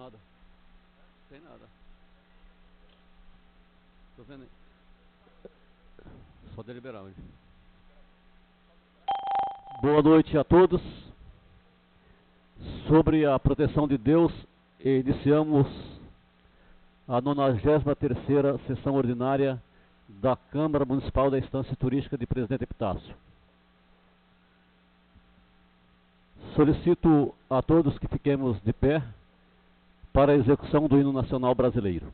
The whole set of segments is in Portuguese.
Nada. Tem nada. Tô vendo aí. Só deliberar hoje. Boa noite a todos. Sobre a proteção de Deus, iniciamos a 93ª sessão ordinária da Câmara Municipal da Estância Turística de Presidente Epitácio. Solicito a todos que fiquemos de pé para a execução do hino nacional brasileiro.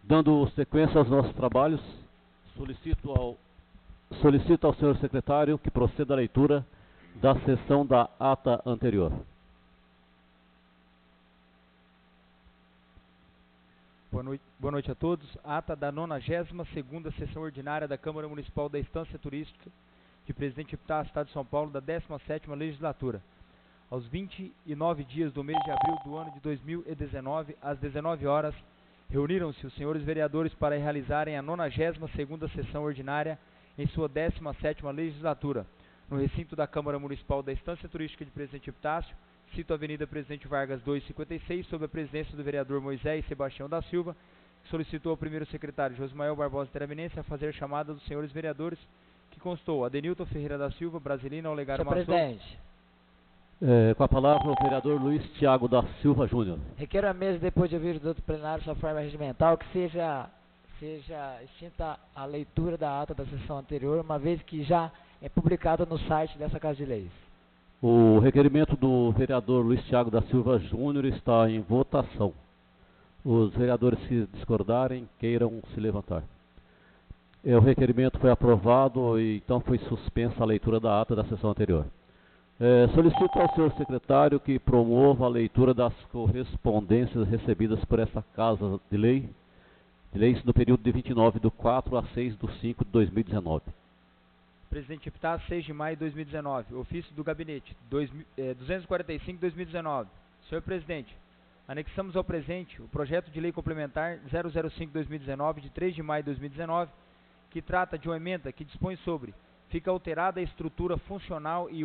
Dando sequência aos nossos trabalhos, solicito ao senhor secretário que proceda à leitura da sessão da ata anterior. Boa noite a todos. Ata da 92ª sessão ordinária da Câmara Municipal da Estância Turística de Presidente Epitácio, Estado de São Paulo, da 17ª Legislatura. Aos 29 dias do mês de abril do ano de 2019, às 19 horas, reuniram-se os senhores vereadores para realizarem a 92ª sessão ordinária em sua 17ª legislatura, no recinto da Câmara Municipal da Estância Turística de Presidente Epitácio, cito a Avenida Presidente Vargas 256, sob a presidência do vereador Moisés Sebastião da Silva, que solicitou ao primeiro secretário Josmael Barbosa Teraminense a fazer chamada dos senhores vereadores, que constou Adenilton Ferreira da Silva, Brasilina, Olegário Massou. Senhor presidente. Com a palavra o vereador Luiz Tiago da Silva Júnior. Requer a mesa, depois de ouvir o doutor plenário, sua forma regimental, que seja extinta a leitura da ata da sessão anterior, uma vez que já é publicada no site dessa Casa de Leis. O requerimento do vereador Luiz Tiago da Silva Júnior está em votação. Os vereadores, se discordarem, queiram se levantar. O requerimento foi aprovado e então foi suspensa a leitura da ata da sessão anterior. Solicito ao senhor secretário que promova a leitura das correspondências recebidas por esta Casa de Leis no período de 29/4 a 6/5/2019. Presidente Epitácio, 6 de maio de 2019. Ofício do Gabinete, 245/2019. Senhor Presidente, anexamos ao presente o projeto de lei complementar 005/2019, de 3 de maio de 2019, que trata de uma emenda que dispõe sobre: fica alterada a estrutura funcional e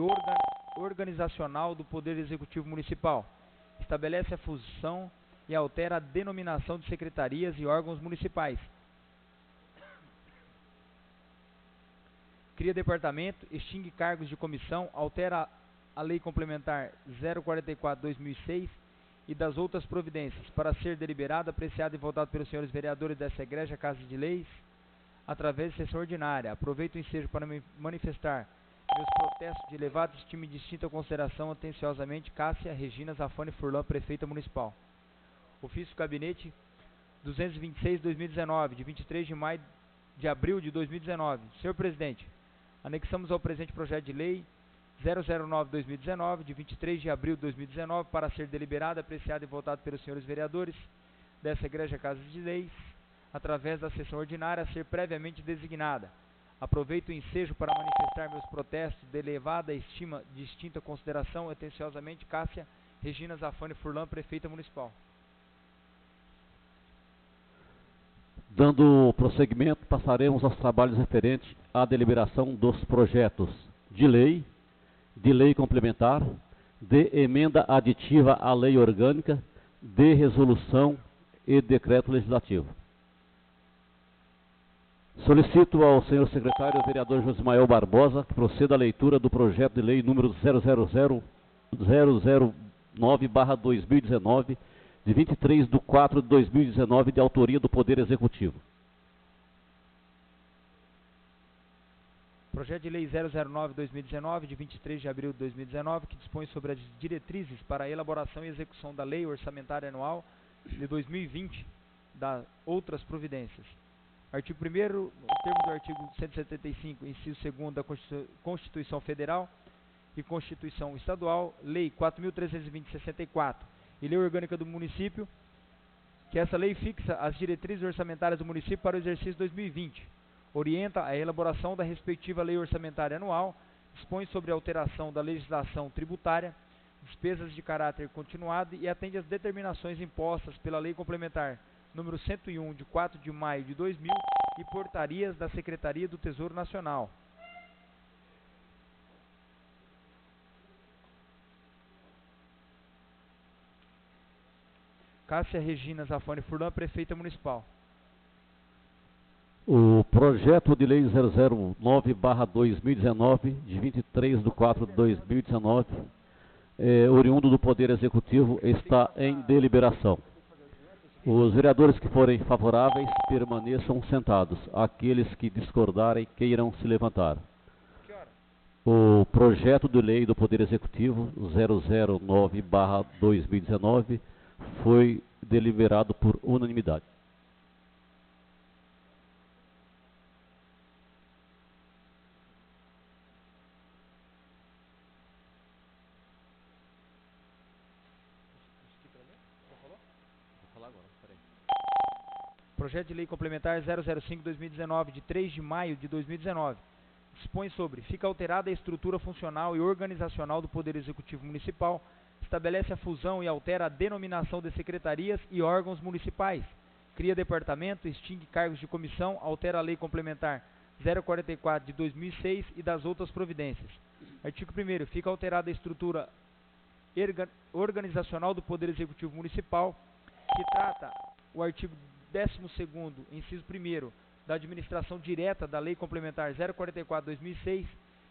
organizacional do Poder Executivo Municipal. Estabelece a fusão e altera a denominação de secretarias e órgãos municipais. Cria departamento, extingue cargos de comissão, altera a Lei Complementar 044/2006 e das outras providências, para ser deliberado, apreciado e votado pelos senhores vereadores dessa Egrégia Casa de Leis, através de sessão ordinária. Aproveito o ensejo para manifestar meus protestos de elevada estima e distinta consideração, atenciosamente, Cássia Regina Zafani Furlan, Prefeita Municipal. Ofício Gabinete 226/2019, de 23 de abril de 2019. Senhor Presidente, anexamos ao presente projeto de lei 009/2019, de 23 de abril de 2019, para ser deliberado, apreciado e votado pelos senhores vereadores dessa Egrégia Casa de Leis, através da sessão ordinária a ser previamente designada. Aproveito o ensejo para manifestar meus protestos de elevada estima, distinta consideração, atenciosamente, Cássia Regina Zafani Furlan, Prefeita Municipal. Dando prosseguimento, passaremos aos trabalhos referentes à deliberação dos projetos de lei complementar, de emenda aditiva à lei orgânica, de resolução e decreto legislativo. Solicito ao senhor secretário, vereador Josimael Barbosa, que proceda à leitura do projeto de lei número 009/2019, de 23/4/2019, de autoria do Poder Executivo. Projeto de lei 009/2019, de 23 de abril de 2019, que dispõe sobre as diretrizes para a elaboração e execução da Lei Orçamentária Anual de 2020, das outras providências. Artigo 1º, no termo do artigo 175, inciso 2º da Constituição Federal e Constituição Estadual, Lei 4.320/64 e Lei Orgânica do Município, que essa lei fixa as diretrizes orçamentárias do município para o exercício 2020, orienta a elaboração da respectiva Lei Orçamentária Anual, dispõe sobre a alteração da legislação tributária, despesas de caráter continuado e atende às determinações impostas pela Lei Complementar número 101, de 4 de maio de 2000, e portarias da Secretaria do Tesouro Nacional. Cássia Regina Zafani Furlan, Prefeita Municipal. O projeto de lei 009/2019, de 23/4/2019, oriundo do Poder Executivo, está em deliberação. Os vereadores que forem favoráveis permaneçam sentados. Aqueles que discordarem queiram se levantar. O projeto de lei do Poder Executivo 009/2019 foi deliberado por unanimidade. Projeto de lei complementar 005/2019, de 3 de maio de 2019, dispõe sobre: fica alterada a estrutura funcional e organizacional do Poder Executivo Municipal, estabelece a fusão e altera a denominação de secretarias e órgãos municipais, cria departamento, extingue cargos de comissão, altera a Lei Complementar 044 de 2006 e das outras providências. Artigo 1º, fica alterada a estrutura organizacional do Poder Executivo Municipal, que trata o artigo 12º, inciso 1º, da administração direta da Lei Complementar 044/2006,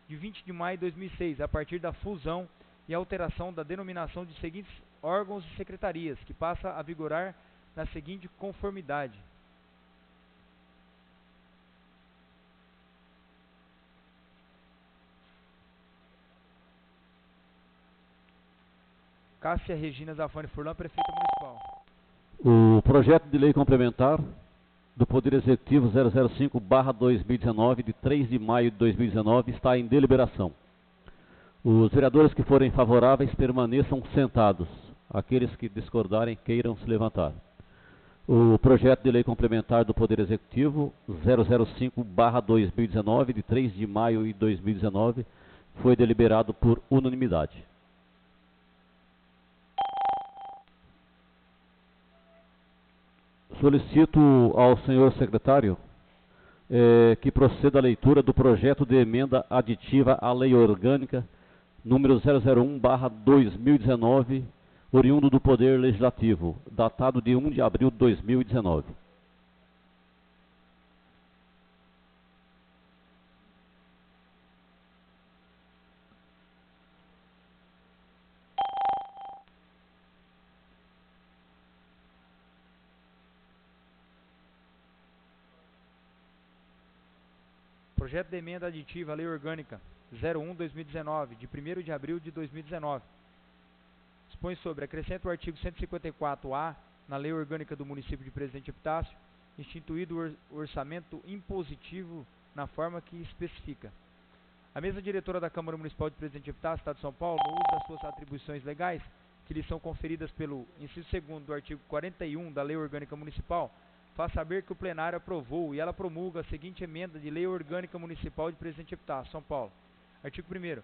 de 20 de maio de 2006, a partir da fusão e alteração da denominação de seguintes órgãos e secretarias, que passa a vigorar na seguinte conformidade. Cássia Regina Zafani Furlan, Prefeita Municipal. O projeto de lei complementar do Poder Executivo 005/2019, de 3 de maio de 2019, está em deliberação. Os vereadores que forem favoráveis permaneçam sentados. Aqueles que discordarem queiram se levantar. O projeto de lei complementar do Poder Executivo 005/2019, de 3 de maio de 2019, foi deliberado por unanimidade. Solicito ao senhor secretário que proceda à leitura do projeto de emenda aditiva à Lei Orgânica número 001/2019, oriundo do Poder Legislativo, datado de 1 de abril de 2019. Projeto de emenda aditiva à Lei Orgânica 01/2019, de 1º de abril de 2019. Dispõe sobre: acrescenta o artigo 154-A na Lei Orgânica do Município de Presidente Epitácio, instituído o orçamento impositivo na forma que especifica. A mesa diretora da Câmara Municipal de Presidente Epitácio, Estado de São Paulo, no uso das suas atribuições legais, que lhe são conferidas pelo inciso 2º do artigo 41 da Lei Orgânica Municipal, faz saber que o plenário aprovou e ela promulga a seguinte emenda de Lei Orgânica Municipal de Presidente Epitácio, São Paulo. Artigo 1º.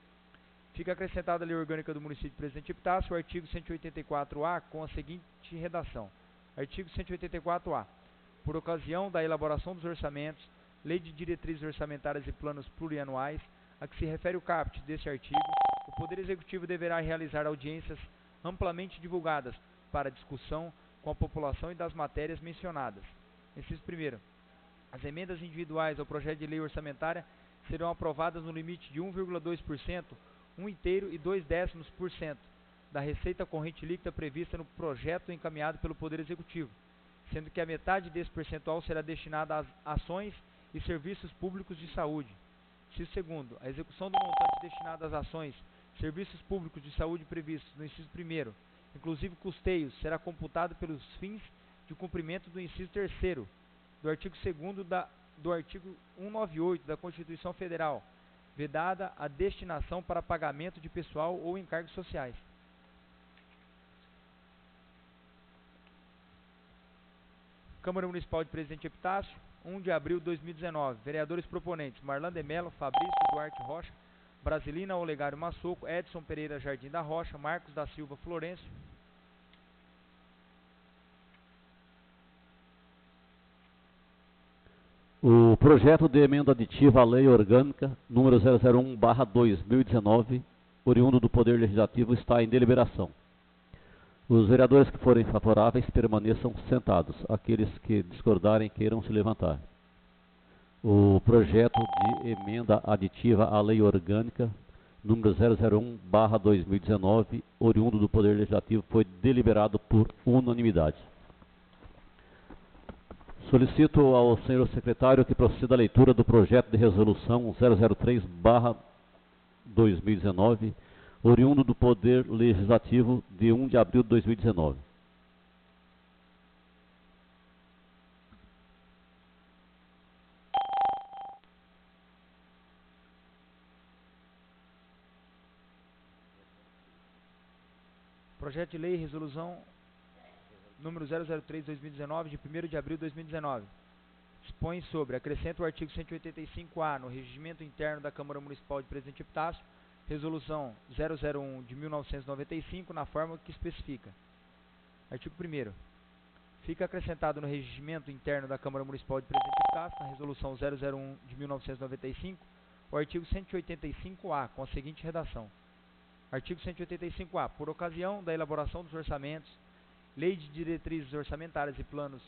Fica acrescentada a Lei Orgânica do Município de Presidente Epitácio, o artigo 184-A, com a seguinte redação. Artigo 184-A. Por ocasião da elaboração dos orçamentos, Lei de Diretrizes Orçamentárias e Planos Plurianuais, a que se refere o caput deste artigo, o Poder Executivo deverá realizar audiências amplamente divulgadas para discussão com a população e das matérias mencionadas. Inciso 1º. As emendas individuais ao projeto de lei orçamentária serão aprovadas no limite de 1,2%, 1/3 e 2/10% da receita corrente líquida prevista no projeto encaminhado pelo Poder Executivo, sendo que a metade desse percentual será destinada às ações e serviços públicos de saúde. Inciso 2º. A execução do montante destinado às ações e serviços públicos de saúde previstos no inciso 1º, inclusive custeios, será computado pelos fins de cumprimento do inciso 3º do artigo 2º do artigo 198 da Constituição Federal, vedada a destinação para pagamento de pessoal ou encargos sociais. Câmara Municipal de Presidente Epitácio, 1 de abril de 2019. Vereadores proponentes: Marlan de Mello, Fabrício Duarte Rocha, Brasilina Olegário Massoco, Edson Pereira Jardim da Rocha, Marcos da Silva Florencio. O projeto de emenda aditiva à Lei Orgânica número 001/2019, oriundo do Poder Legislativo, está em deliberação. Os vereadores que forem favoráveis permaneçam sentados. Aqueles que discordarem queiram se levantar. O projeto de emenda aditiva à Lei Orgânica número 001/2019, oriundo do Poder Legislativo, foi deliberado por unanimidade. Solicito ao senhor secretário que proceda à leitura do projeto de resolução 003/2019, oriundo do Poder Legislativo, de 1 de abril de 2019. Projeto de lei e resolução número 003/2019, de 1º de abril de 2019. Dispõe sobre: acrescenta o artigo 185-A no regimento interno da Câmara Municipal de Presidente Epitácio, resolução 001 de 1995, na forma que especifica. Artigo 1º. Fica acrescentado no regimento interno da Câmara Municipal de Presidente Epitácio, na resolução 001 de 1995, o artigo 185-A, com a seguinte redação. Artigo 185-A. Por ocasião da elaboração dos orçamentos, Lei de Diretrizes Orçamentárias e Planos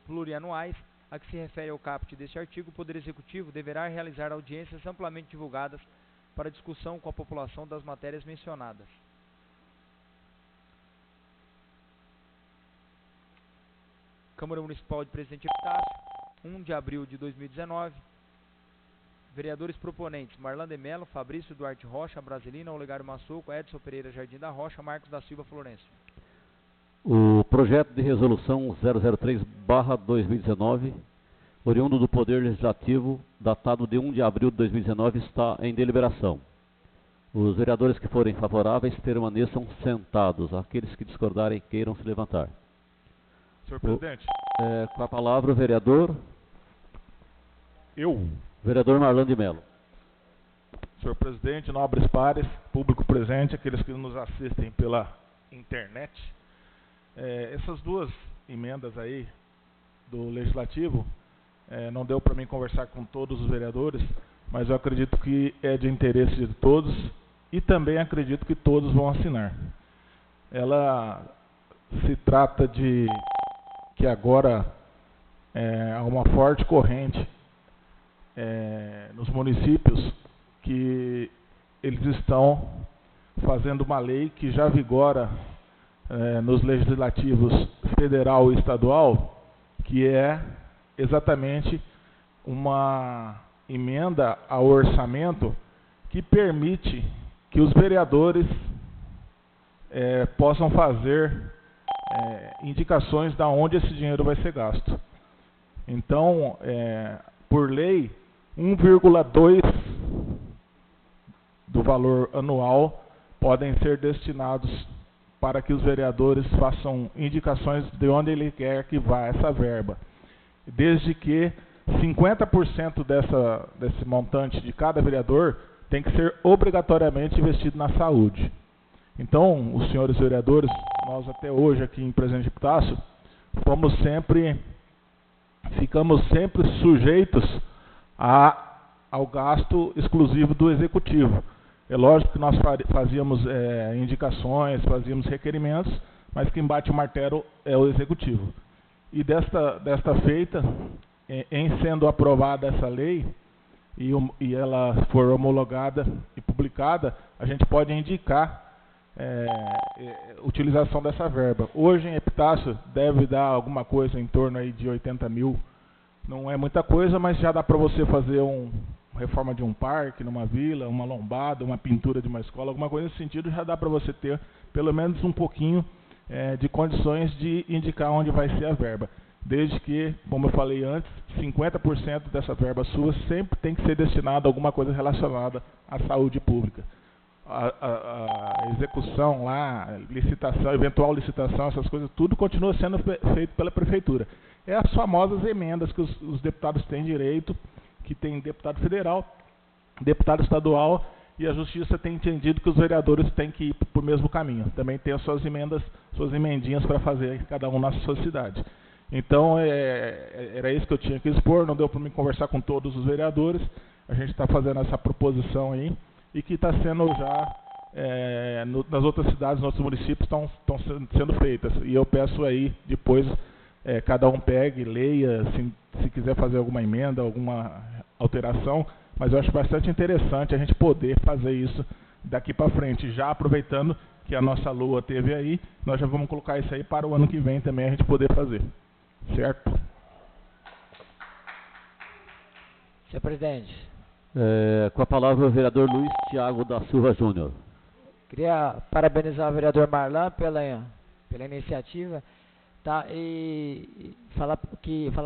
Plurianuais, a que se refere ao caput deste artigo, o Poder Executivo deverá realizar audiências amplamente divulgadas para discussão com a população das matérias mencionadas. Câmara Municipal de Presidente Epitácio, 1 de abril de 2019. Vereadores proponentes: Marlan de Mello, Fabrício Duarte Rocha, Brasilina, Olegário Massuco, Edson Pereira Jardim da Rocha, Marcos da Silva Florencio. O projeto de resolução 003/2019, oriundo do Poder Legislativo, datado de 1 de abril de 2019, está em deliberação. Os vereadores que forem favoráveis permaneçam sentados. Aqueles que discordarem queiram se levantar. Senhor presidente. Com a palavra o vereador... Vereador Marlan de Mello. Senhor presidente, nobres pares, público presente, aqueles que nos assistem pela internet. Essas duas emendas aí do Legislativo, não deu para mim conversar com todos os vereadores, mas eu acredito que é de interesse de todos e também acredito que todos vão assinar. Ela se trata de que agora há uma forte corrente nos municípios que eles estão fazendo uma lei que já vigora nos legislativos federal e estadual, que é exatamente uma emenda ao orçamento que permite que os vereadores possam fazer indicações de onde esse dinheiro vai ser gasto. Então, por lei, 1,2 do valor anual podem ser destinados para que os vereadores façam indicações de onde ele quer que vá essa verba. Desde que 50% desse montante de cada vereador tem que ser obrigatoriamente investido na saúde. Então, os senhores vereadores, nós até hoje aqui em Presidente Epitácio, ficamos sempre sujeitos ao gasto exclusivo do Executivo. É lógico que nós fazíamos indicações, fazíamos requerimentos, mas quem bate o martelo é o Executivo. E desta feita, em sendo aprovada essa lei, e ela for homologada e publicada, a gente pode indicar utilização dessa verba. Hoje em Epitácio deve dar alguma coisa em torno aí de 80 mil. Não é muita coisa, mas já dá para você fazer uma reforma de um parque, numa vila, uma lombada, uma pintura de uma escola, alguma coisa nesse sentido, já dá para você ter pelo menos um pouquinho de condições de indicar onde vai ser a verba. Desde que, como eu falei antes, 50% dessa verba sua sempre tem que ser destinada a alguma coisa relacionada à saúde pública. A execução lá, licitação, eventual licitação, essas coisas, tudo continua sendo feito pela Prefeitura. É as famosas emendas que os deputados têm direito, que tem deputado federal, deputado estadual, e a Justiça tem entendido que os vereadores têm que ir para o mesmo caminho. Também tem as suas emendas, suas emendinhas para fazer, cada um na sua cidade. Então, era isso que eu tinha que expor, não deu para mim conversar com todos os vereadores, a gente está fazendo essa proposição aí, e que está sendo já, nas outras cidades, nos outros municípios, estão sendo feitas. E eu peço aí, depois, cada um pegue, leia, se quiser fazer alguma emenda, alguma alteração, mas eu acho bastante interessante a gente poder fazer isso daqui para frente, já aproveitando que a nossa lua teve aí, nós já vamos colocar isso aí para o ano que vem também a gente poder fazer. Certo? Senhor presidente. Com a palavra o vereador Luiz Thiago da Silva Júnior. Queria parabenizar o vereador Marlan pela iniciativa, tá? E falar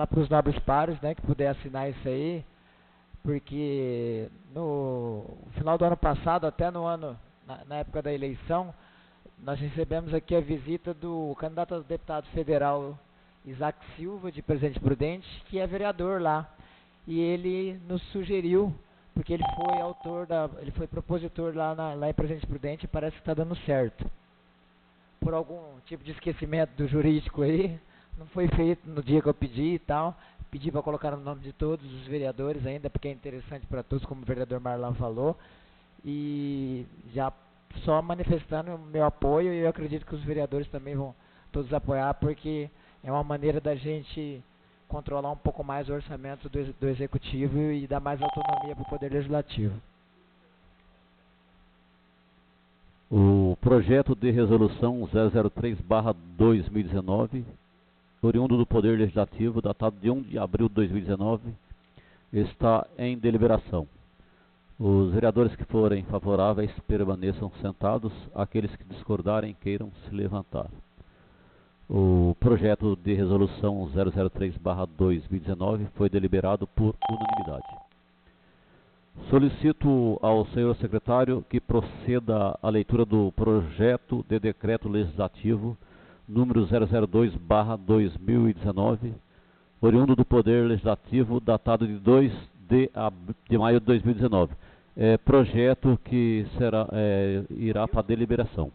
para os nobres pares, né, que puder assinar isso aí, porque no final do ano passado, até na época da eleição, nós recebemos aqui a visita do candidato a deputado federal Isaac Silva, de Presidente Prudente, que é vereador lá. E ele nos sugeriu, porque ele foi propositor lá em Presidente Prudente, e parece que está dando certo. Por algum tipo de esquecimento do jurídico aí, não foi feito no dia que eu pedi e tal. Pedi para colocar no nome de todos os vereadores ainda, porque é interessante para todos, como o vereador Marlan falou. E já só manifestando o meu apoio, e eu acredito que os vereadores também vão todos apoiar, porque é uma maneira da gente controlar um pouco mais o orçamento do Executivo e dar mais autonomia para o Poder Legislativo. O projeto de resolução 003/2019, oriundo do Poder Legislativo, datado de 1 de abril de 2019, está em deliberação. Os vereadores que forem favoráveis permaneçam sentados, aqueles que discordarem queiram se levantar. O projeto de resolução 003/2019 foi deliberado por unanimidade. Solicito ao senhor secretário que proceda à leitura do projeto de decreto legislativo número 002/2019, oriundo do Poder Legislativo, datado de 2 de maio de 2019. Projeto que irá para deliberação.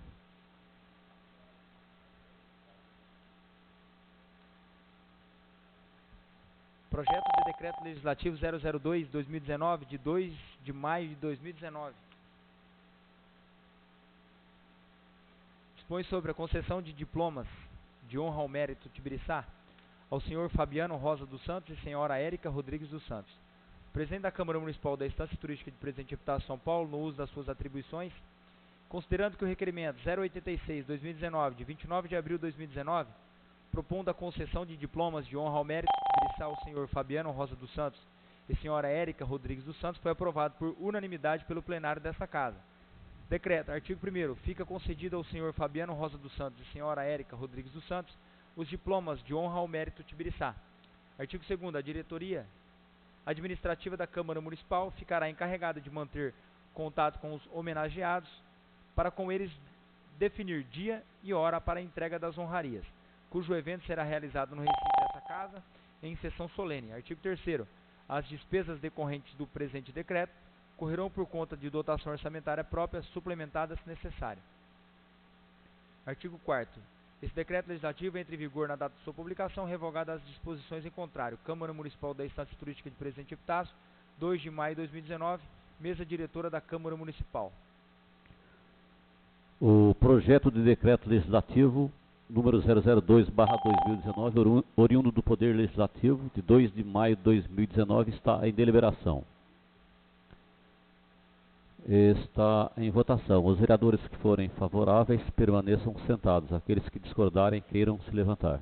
Projeto de Decreto Legislativo 002/2019, de 2 de maio de 2019. Dispõe sobre a concessão de diplomas de honra ao mérito Tibiriçá ao senhor Fabiano Rosa dos Santos e senhora Érica Rodrigues dos Santos, presidente da Câmara Municipal da Estância Turística de Presidente Epitácio São Paulo, no uso das suas atribuições, considerando que o requerimento 086/2019, de 29 de abril de 2019, propondo a concessão de diplomas de honra ao mérito Tibiriçá ao senhor Fabiano Rosa dos Santos e senhora Érica Rodrigues dos Santos, foi aprovado por unanimidade pelo plenário desta Casa. Decreto, artigo 1º, fica concedido ao senhor Fabiano Rosa dos Santos e senhora Érica Rodrigues dos Santos os diplomas de honra ao mérito Tibiriçá. Artigo 2º, a diretoria administrativa da Câmara Municipal ficará encarregada de manter contato com os homenageados para com eles definir dia e hora para a entrega das honrarias, cujo evento será realizado no recinto desta Casa em sessão solene. Artigo 3º, as despesas decorrentes do presente decreto correrão por conta de dotação orçamentária própria suplementada se necessário. Artigo 4º, esse decreto legislativo entra em vigor na data de sua publicação, revogada as disposições em contrário. Câmara Municipal da Estância Turística de Presidente Epitácio, 2 de maio de 2019, mesa diretora da Câmara Municipal. O projeto de decreto legislativo número 002/2019, oriundo do Poder Legislativo, de 2 de maio de 2019, está em deliberação. Está em votação. Os vereadores que forem favoráveis permaneçam sentados. Aqueles que discordarem queiram se levantar.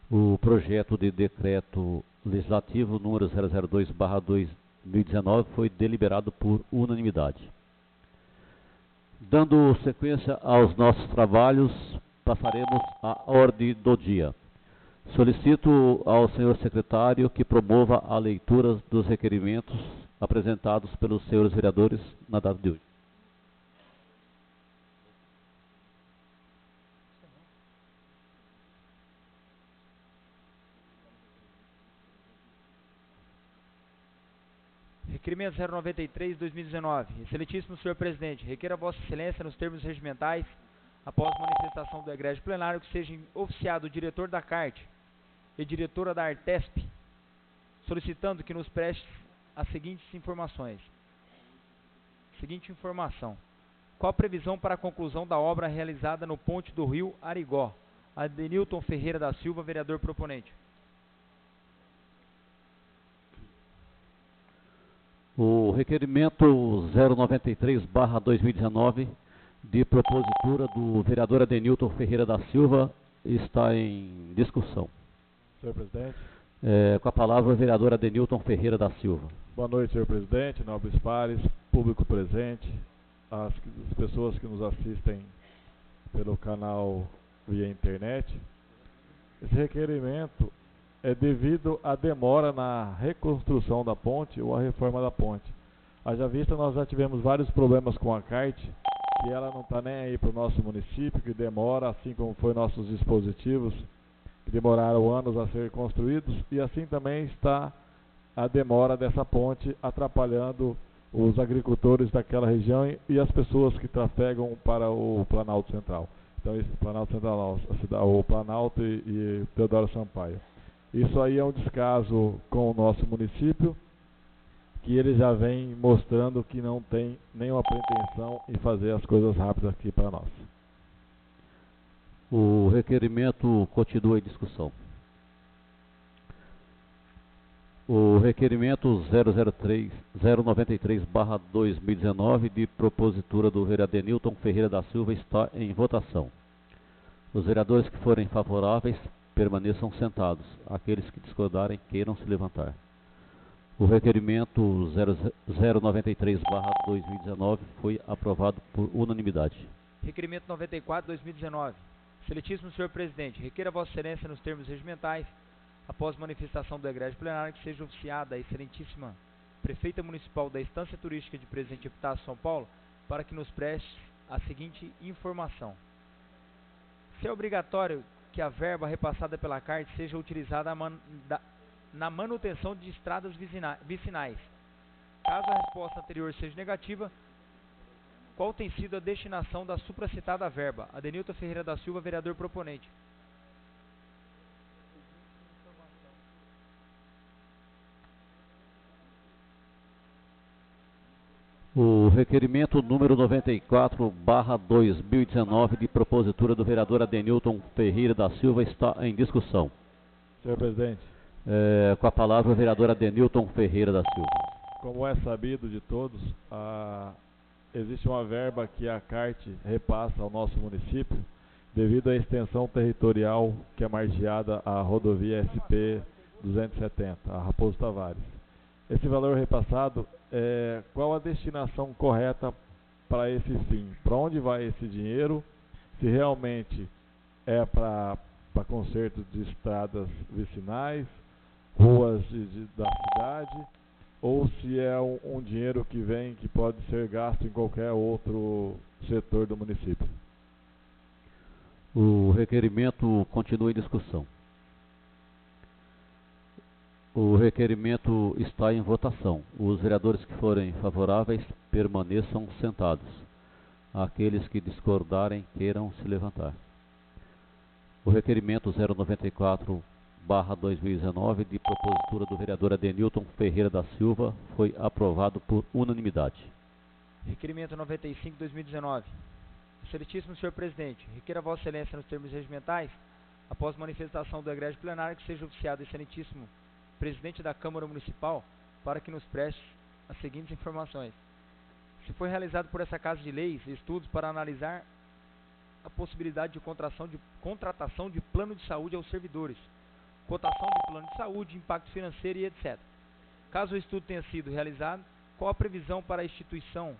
O projeto de decreto legislativo número 002/2019 foi deliberado por unanimidade. Dando sequência aos nossos trabalhos, passaremos à ordem do dia. Solicito ao senhor secretário que promova a leitura dos requerimentos apresentados pelos senhores vereadores na data de hoje. Requerimento 093/2019. Excelentíssimo senhor presidente, requer a vossa excelência, nos termos regimentais, após manifestação do egrégio plenário, que seja oficiado o diretor da CART e diretora da Artesp, solicitando que nos preste as seguintes informações. Seguinte informação. Qual a previsão para a conclusão da obra realizada no ponte do rio Arigó? Adenilton Ferreira da Silva, vereador proponente. O requerimento 093/2019, de propositura do vereador Adenilton Ferreira da Silva, está em discussão. Senhor presidente. Com a palavra o vereador Adenilton Ferreira da Silva. Boa noite, senhor presidente, nobres pares, público presente, as pessoas que nos assistem pelo canal via internet. Esse requerimento é devido à demora na reconstrução da ponte ou a reforma da ponte. Haja vista, nós já tivemos vários problemas com a CART, que ela não está nem aí para o nosso município, que demora, assim como foi nossos dispositivos, que demoraram anos a ser construídos, e assim também está a demora dessa ponte atrapalhando os agricultores daquela região e as pessoas que trafegam para o Planalto Central. Então, esse Planalto Central, o Planalto e Teodoro Sampaio. Isso aí é um descaso com o nosso município, que ele já vem mostrando que não tem nenhuma pretensão em fazer as coisas rápidas aqui para nós. O requerimento continua em discussão. O requerimento 093/2019, de propositura do vereador Adenilton Ferreira da Silva, está em votação. Os vereadores que forem favoráveis permaneçam sentados. Aqueles que discordarem, queiram se levantar. O requerimento 0093/2019 foi aprovado por unanimidade. Requerimento 94/2019. Excelentíssimo senhor presidente, requer a Vossa Excelência nos termos regimentais, após manifestação do egrégio plenário, que seja oficiada a excelentíssima prefeita municipal da Estância Turística de Presidente Epitácio, São Paulo, para que nos preste a seguinte informação. Se é obrigatório que a verba repassada pela CART seja utilizada na manutenção de estradas vicinais. Caso a resposta anterior seja negativa, qual tem sido a destinação da supracitada verba? Adenilton Ferreira da Silva, vereador proponente. O requerimento número 94/2019 de propositura do vereador Adenilton Ferreira da Silva está em discussão. Senhor presidente. Com a palavra o vereador Adenilton Ferreira da Silva. Como é sabido de todos, existe uma verba que a CART repassa ao nosso município devido à extensão territorial que é margeada à rodovia SP 270, a Raposo Tavares. Esse valor repassado, qual a destinação correta para esse fim? Para onde vai esse dinheiro? Se realmente é para conserto de estradas vicinais, ruas da cidade, ou se é um dinheiro que vem, que pode ser gasto em qualquer outro setor do município. O requerimento continua em discussão. O requerimento está em votação. Os vereadores que forem favoráveis permaneçam sentados. Aqueles que discordarem, queiram se levantar. O requerimento 094/2019 de propositura do vereador Adenilton Ferreira da Silva foi aprovado por unanimidade. Requerimento 95/2019. Excelentíssimo senhor presidente, requer a Vossa Excelência nos termos regimentais, após manifestação do egrégio plenário, que seja oficiado excelentíssimo presidente da Câmara Municipal, para que nos preste as seguintes informações. Se foi realizado por essa Casa de Leis estudos para analisar a possibilidade de contratação de plano de saúde aos servidores, cotação de plano de saúde, impacto financeiro e etc. Caso o estudo tenha sido realizado, qual a previsão para a instituição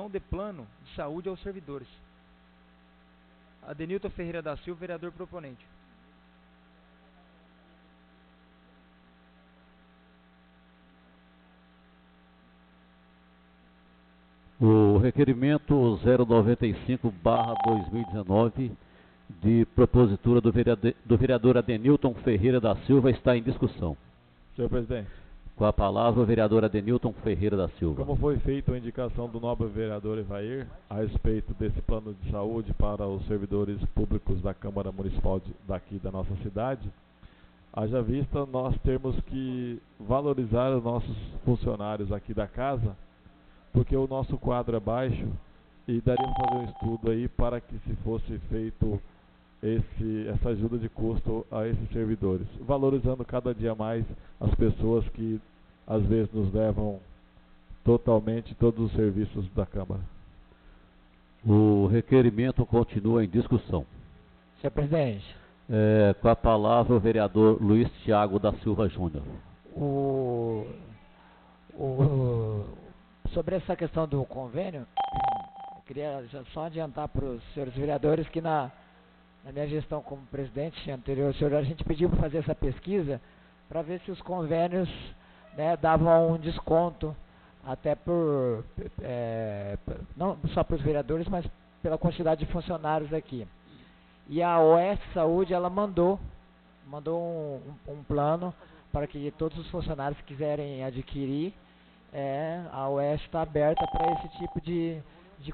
de plano de saúde aos servidores? Adenilton Ferreira da Silva, vereador proponente. O requerimento 095/2019 de propositura do vereador Adenilton Ferreira da Silva está em discussão. Senhor presidente. Com a palavra o vereador Adenilton Ferreira da Silva. Como foi feita a indicação do nobre vereador Evair a respeito desse plano de saúde para os servidores públicos da Câmara Municipal daqui da nossa cidade, haja vista nós temos que valorizar os nossos funcionários aqui da casa, porque o nosso quadro é baixo e daríamos fazer um estudo aí para que se fosse feito essa ajuda de custo a esses servidores, valorizando cada dia mais as pessoas que às vezes nos levam totalmente todos os serviços da Câmara. O requerimento continua em discussão. Senhor presidente. Com a palavra o vereador Luiz Thiago da Silva Júnior. Sobre essa questão do convênio, eu queria só adiantar para os senhores vereadores que na minha gestão como presidente anterior, a gente pediu para fazer essa pesquisa para ver se os convênios, né, davam um desconto até não só para os vereadores, mas pela quantidade de funcionários aqui. E a OS Saúde, ela mandou um plano para que todos os funcionários que quiserem adquirir, a OS está aberta para esse tipo de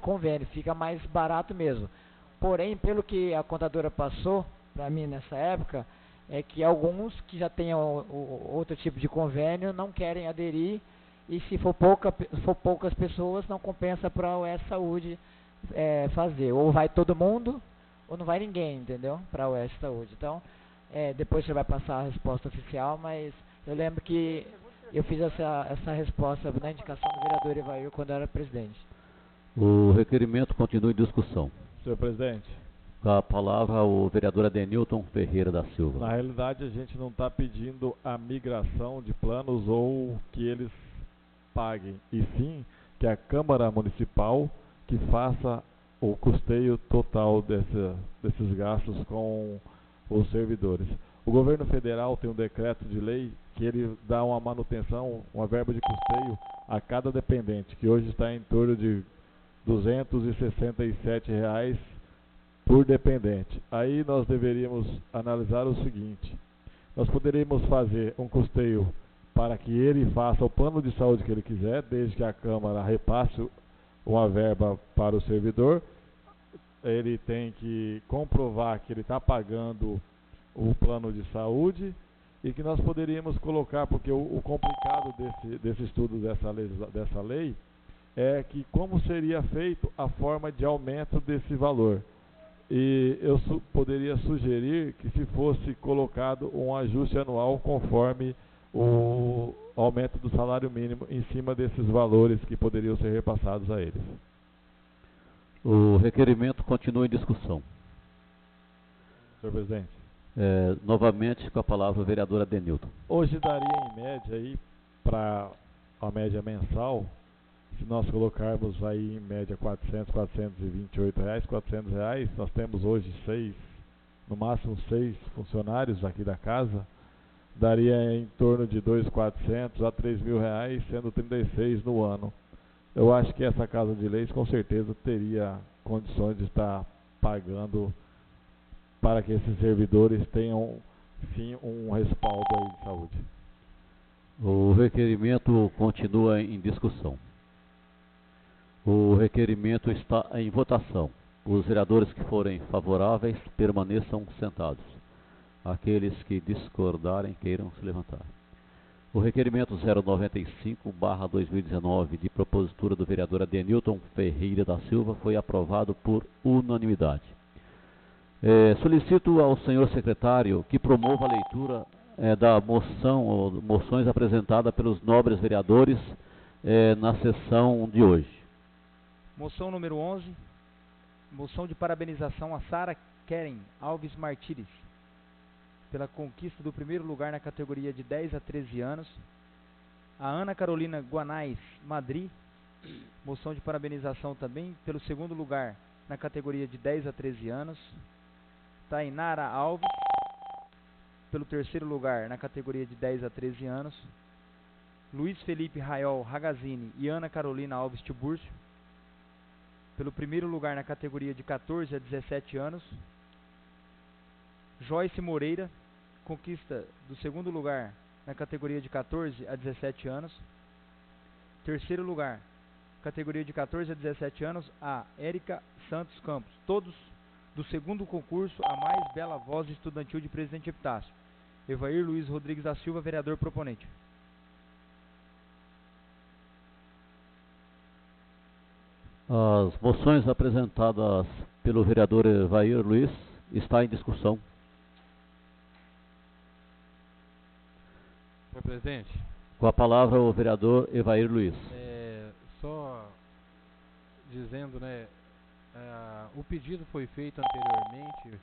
convênio, fica mais barato mesmo. Porém, pelo que a contadora passou para mim nessa época, é que alguns que já tenham outro tipo de convênio não querem aderir, e se for poucas pessoas, não compensa para a OS Saúde fazer. Ou vai todo mundo, ou não vai ninguém, entendeu? Para a OS Saúde. Então, depois você vai passar a resposta oficial, mas eu lembro que eu fiz essa resposta na indicação do vereador Evair quando eu era presidente. O requerimento continua em discussão. Senhor presidente, Com a palavra o vereador Adenilton Ferreira da Silva. na realidade a gente não está pedindo a migração de planos ou que eles paguem, e sim que a Câmara Municipal que faça o custeio total desses gastos com os servidores. O governo federal tem um decreto de lei que ele dá uma manutenção, uma verba de custeio a cada dependente, que hoje está em torno de R$ 267 por dependente. Aí nós deveríamos analisar o seguinte: nós poderíamos fazer um custeio para que ele faça o plano de saúde que ele quiser, desde que a Câmara repasse uma verba para o servidor. Ele tem que comprovar que ele está pagando o plano de saúde, e que nós poderíamos colocar, porque o complicado desse estudo dessa lei é que como seria feito a forma de aumento desse valor. E eu poderia sugerir que se fosse colocado um ajuste anual conforme o aumento do salário mínimo em cima desses valores que poderiam ser repassados a eles. O requerimento continua em discussão. Senhor presidente. Novamente com a palavra o vereador Adenilton. Hoje daria em média aí, para a média mensal, se nós colocarmos aí em média R$ 428, R$ 400, nós temos hoje no máximo 6 funcionários aqui da casa, daria em torno de R$ 2.400 a R$ 3.000, sendo 36 no ano. Eu acho que essa Casa de Leis com certeza teria condições de estar pagando para que esses servidores tenham, sim, um respaldo aí de saúde. O requerimento continua em discussão. O requerimento está em votação. Os vereadores que forem favoráveis permaneçam sentados. Aqueles que discordarem queiram se levantar. O requerimento 095/2019, de propositura do vereador Adenilton Ferreira da Silva, foi aprovado por unanimidade. Solicito ao senhor secretário que promova a leitura da moção ou moções apresentada pelos nobres vereadores na sessão de hoje. Moção número 11, moção de parabenização a Sara Keren Alves Martires, pela conquista do primeiro lugar na categoria de 10 a 13 anos. A Ana Carolina Guanais Madri, moção de parabenização também pelo segundo lugar na categoria de 10 a 13 anos. Tainara Alves, pelo terceiro lugar na categoria de 10 a 13 anos. Luiz Felipe Raiol Ragazini e Ana Carolina Alves Tiburcio, pelo primeiro lugar na categoria de 14 a 17 anos. Joyce Moreira, conquista do segundo lugar na categoria de 14 a 17 anos. Terceiro lugar, categoria de 14 a 17 anos, a Érica Santos Campos, todos do segundo concurso A Mais Bela Voz Estudantil de Presidente Epitácio. Evair Luiz Rodrigues da Silva, vereador proponente. As moções apresentadas pelo vereador Evair Luiz estão em discussão. Senhor presidente. Com a palavra o vereador Evair Luiz. Só dizendo, o pedido foi feito anteriormente,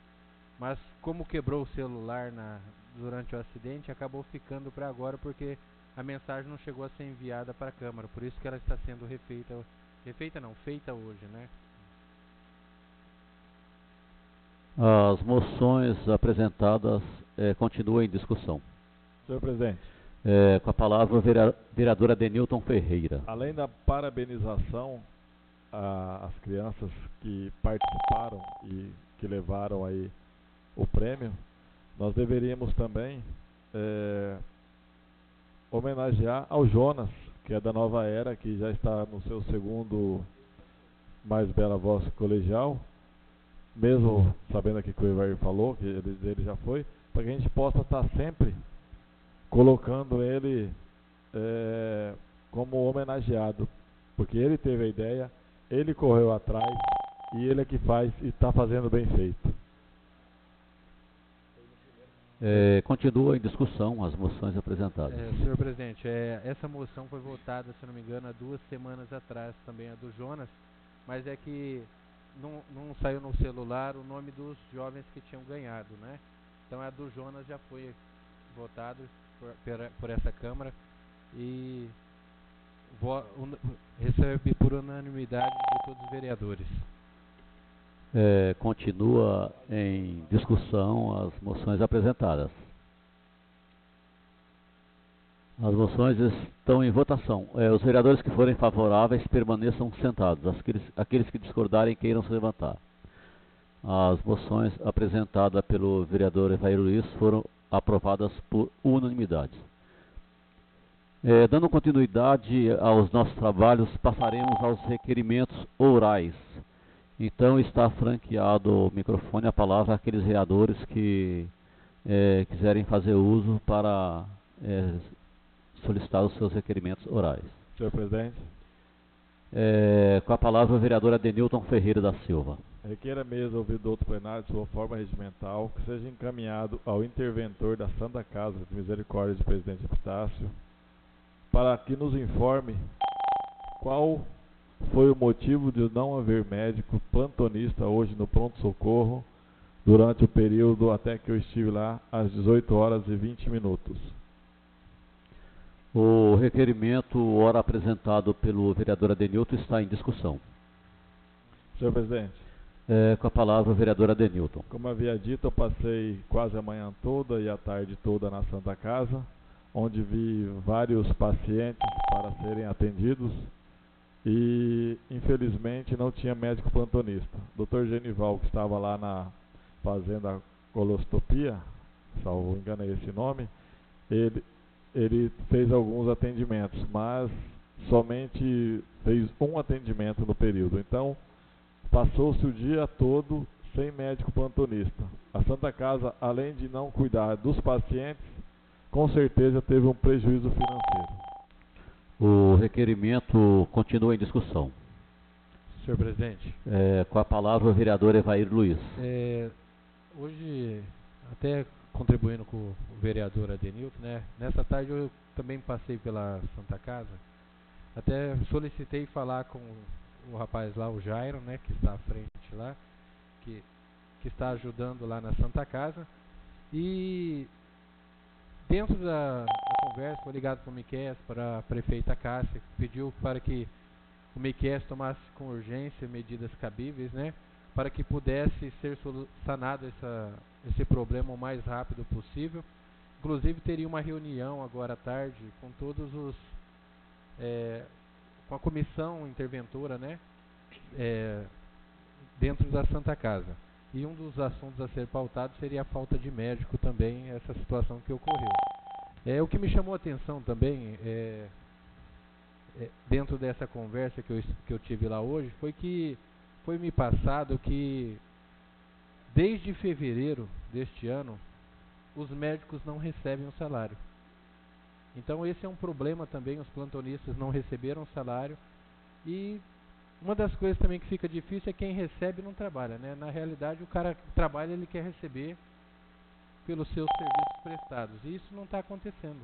mas como quebrou o celular durante o acidente, acabou ficando para agora, porque a mensagem não chegou a ser enviada para a Câmara, por isso que ela está sendo feita hoje, né? As moções apresentadas continuam em discussão. Senhor presidente. Com a palavra o vereador Adenilton Ferreira. Além da parabenização às crianças que participaram e que levaram aí o prêmio, nós deveríamos também homenagear ao Jonas, que é da Nova Era, que já está no seu segundo Mais Bela Voz colegial, mesmo sabendo aqui que o Evair falou, que ele já foi, para que a gente possa estar sempre colocando ele como homenageado, porque ele teve a ideia, ele correu atrás e ele é que faz e está fazendo bem feito. Continua em discussão as moções apresentadas. Senhor presidente, essa moção foi votada, se não me engano, há 2 semanas atrás, também a do Jonas, mas é que não saiu no celular o nome dos jovens que tinham ganhado, né? Então a do Jonas já foi votado por essa Câmara e recebe por unanimidade de todos os vereadores. Continua em discussão as moções apresentadas. As moções estão em votação. Os vereadores que forem favoráveis permaneçam sentados. Aqueles que discordarem queiram se levantar. As moções apresentadas pelo vereador Evair Luiz foram aprovadas por unanimidade. Dando continuidade aos nossos trabalhos, passaremos aos requerimentos orais. Então está franqueado o microfone, a palavra àqueles vereadores que quiserem fazer uso para solicitar os seus requerimentos orais. Senhor presidente. Com a palavra o vereador Adenilton Ferreira da Silva. Requer a mesa ouvir do outro plenário de sua forma regimental que seja encaminhado ao interventor da Santa Casa de Misericórdia de Presidente Epitácio para que nos informe qual foi o motivo de não haver médico plantonista hoje no pronto-socorro durante o período até que eu estive lá às 18 horas e 20 minutos. O requerimento, ora apresentado pelo vereador Adenilton, está em discussão. Senhor presidente. Com a palavra o vereador Adenilton. Como havia dito, eu passei quase a manhã toda e a tarde toda na Santa Casa, onde vi vários pacientes para serem atendidos e, infelizmente, não tinha médico plantonista. O Dr. Genival, que estava lá fazendo a colostopia, salvo engano é esse nome, ele fez alguns atendimentos, mas somente fez um atendimento no período. Então, passou-se o dia todo sem médico plantonista. A Santa Casa, além de não cuidar dos pacientes, com certeza teve um prejuízo financeiro. O requerimento continua em discussão. Senhor presidente. Com a palavra o vereador Evair Luiz. Hoje, até contribuindo com o vereador Adenilton, né? Nessa tarde eu também passei pela Santa Casa. Até solicitei falar com o rapaz lá, o Jairo, né? Que está à frente lá, que está ajudando lá na Santa Casa. E dentro da conversa, foi ligado para o Miqueias, para a prefeita Cássia, que pediu para que o Miqueias tomasse com urgência medidas cabíveis, né, para que pudesse ser sanado esse problema o mais rápido possível. Inclusive teria uma reunião agora à tarde com todos os com a comissão interventora, né, dentro da Santa Casa. E um dos assuntos a ser pautado seria a falta de médico também, essa situação que ocorreu. O que me chamou a atenção também, dentro dessa conversa que eu tive lá hoje, foi que foi me passado que desde fevereiro deste ano, os médicos não recebem o salário. Então esse é um problema também, os plantonistas não receberam salário. E uma das coisas também que fica difícil é quem recebe não trabalha, né? Na realidade, o cara que trabalha, ele quer receber pelos seus serviços prestados. E isso não está acontecendo.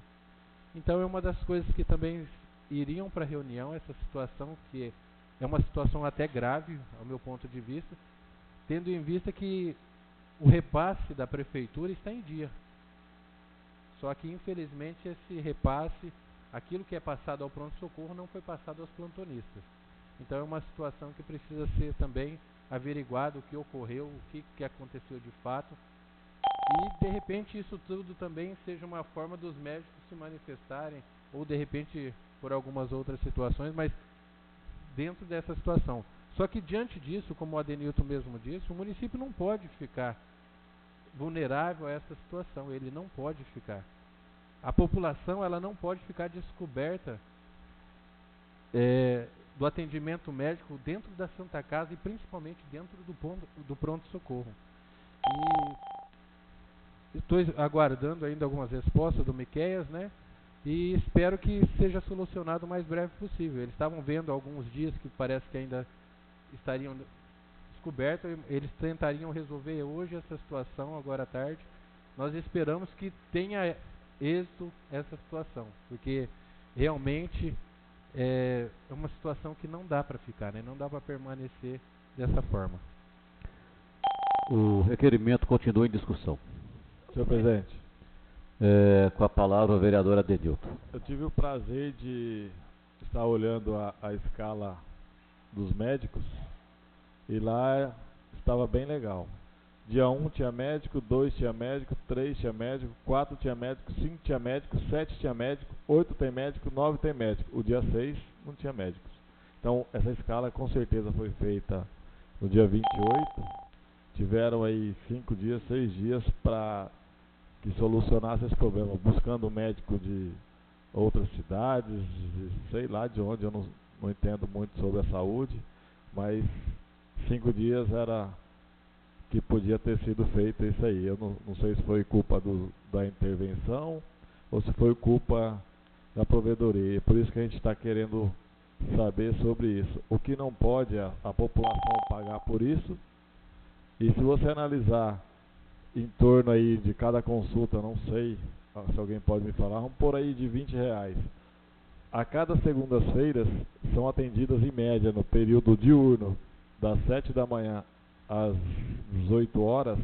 Então é uma das coisas que também iriam para a reunião, essa situação, que é uma situação até grave, ao meu ponto de vista, tendo em vista que o repasse da prefeitura está em dia. Só que, infelizmente, esse repasse, aquilo que é passado ao pronto-socorro, não foi passado aos plantonistas. Então é uma situação que precisa ser também averiguado o que ocorreu, o que aconteceu de fato. E de repente isso tudo também seja uma forma dos médicos se manifestarem, ou de repente por algumas outras situações, mas dentro dessa situação. Só que diante disso, como o Adenilton mesmo disse, o município não pode ficar vulnerável a essa situação, ele não pode ficar. A população, ela não pode ficar descoberta do atendimento médico dentro da Santa Casa e principalmente dentro do pronto-socorro. E estou aguardando ainda algumas respostas do Miqueias, né? E espero que seja solucionado o mais breve possível. Eles estavam vendo alguns dias que parece que ainda estariam descobertos, eles tentariam resolver hoje essa situação, agora à tarde. Nós esperamos que tenha êxito essa situação, porque realmente é uma situação que não dá para ficar, né? Não dá para permanecer dessa forma. O requerimento continua em discussão. Senhor presidente, Com a palavra o vereador Adenilton. eu tive o prazer de estar olhando a escala dos médicos e lá estava bem legal. Dia 1 tinha médico, 2 tinha médico, 3 tinha médico, 4 tinha médico, 5 tinha médico, 7 tinha médico, 8 tem médico, 9 tem médico. O dia 6 não tinha médicos. Então essa escala com certeza foi feita no dia 28. Tiveram aí 5 dias, 6 dias para que solucionasse esse problema, buscando médico de outras cidades, sei lá de onde, eu não entendo muito sobre a saúde, mas 5 dias era que podia ter sido feito isso aí. Eu não sei se foi culpa da intervenção ou se foi culpa da provedoria. E por isso que a gente está querendo saber sobre isso. O que não pode é a população pagar por isso. E se você analisar em torno aí de cada consulta, não sei se alguém pode me falar, vamos pôr aí de R$20. A cada segundas-feiras são atendidas em média no período diurno, das 7 da manhã às 18 horas,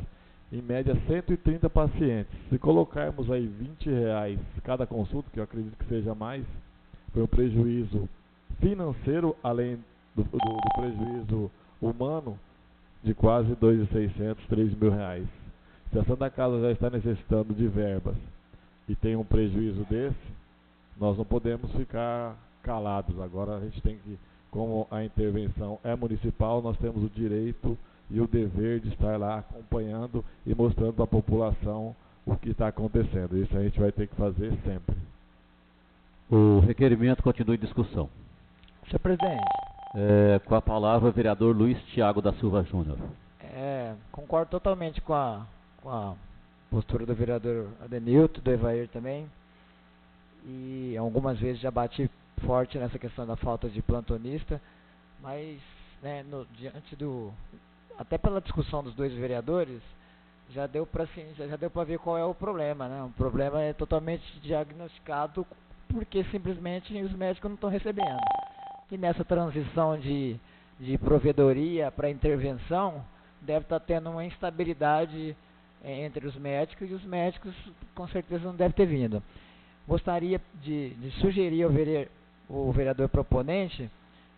em média 130 pacientes. Se colocarmos aí R$20 cada consulta, que eu acredito que seja mais, foi um prejuízo financeiro, além do prejuízo humano, de quase R$2.600, R$3.000. Se a Santa Casa já está necessitando de verbas e tem um prejuízo desse, nós não podemos ficar calados. Agora a gente tem que, como a intervenção é municipal, nós temos o direito e o dever de estar lá acompanhando e mostrando para a população o que está acontecendo. Isso a gente vai ter que fazer sempre. O requerimento continua em discussão. Senhor presidente. Com a palavra o vereador Luiz Thiago da Silva Júnior. Concordo totalmente com a postura do vereador Adenilton, do Evair também. E algumas vezes já bati forte nessa questão da falta de plantonista, mas diante até pela discussão dos dois vereadores, já deu para ver qual é o problema, né? O problema é totalmente diagnosticado porque simplesmente os médicos não estão recebendo. E nessa transição de provedoria para intervenção, deve estar tendo uma instabilidade entre os médicos, e os médicos com certeza não devem ter vindo. Gostaria de sugerir ao vereador proponente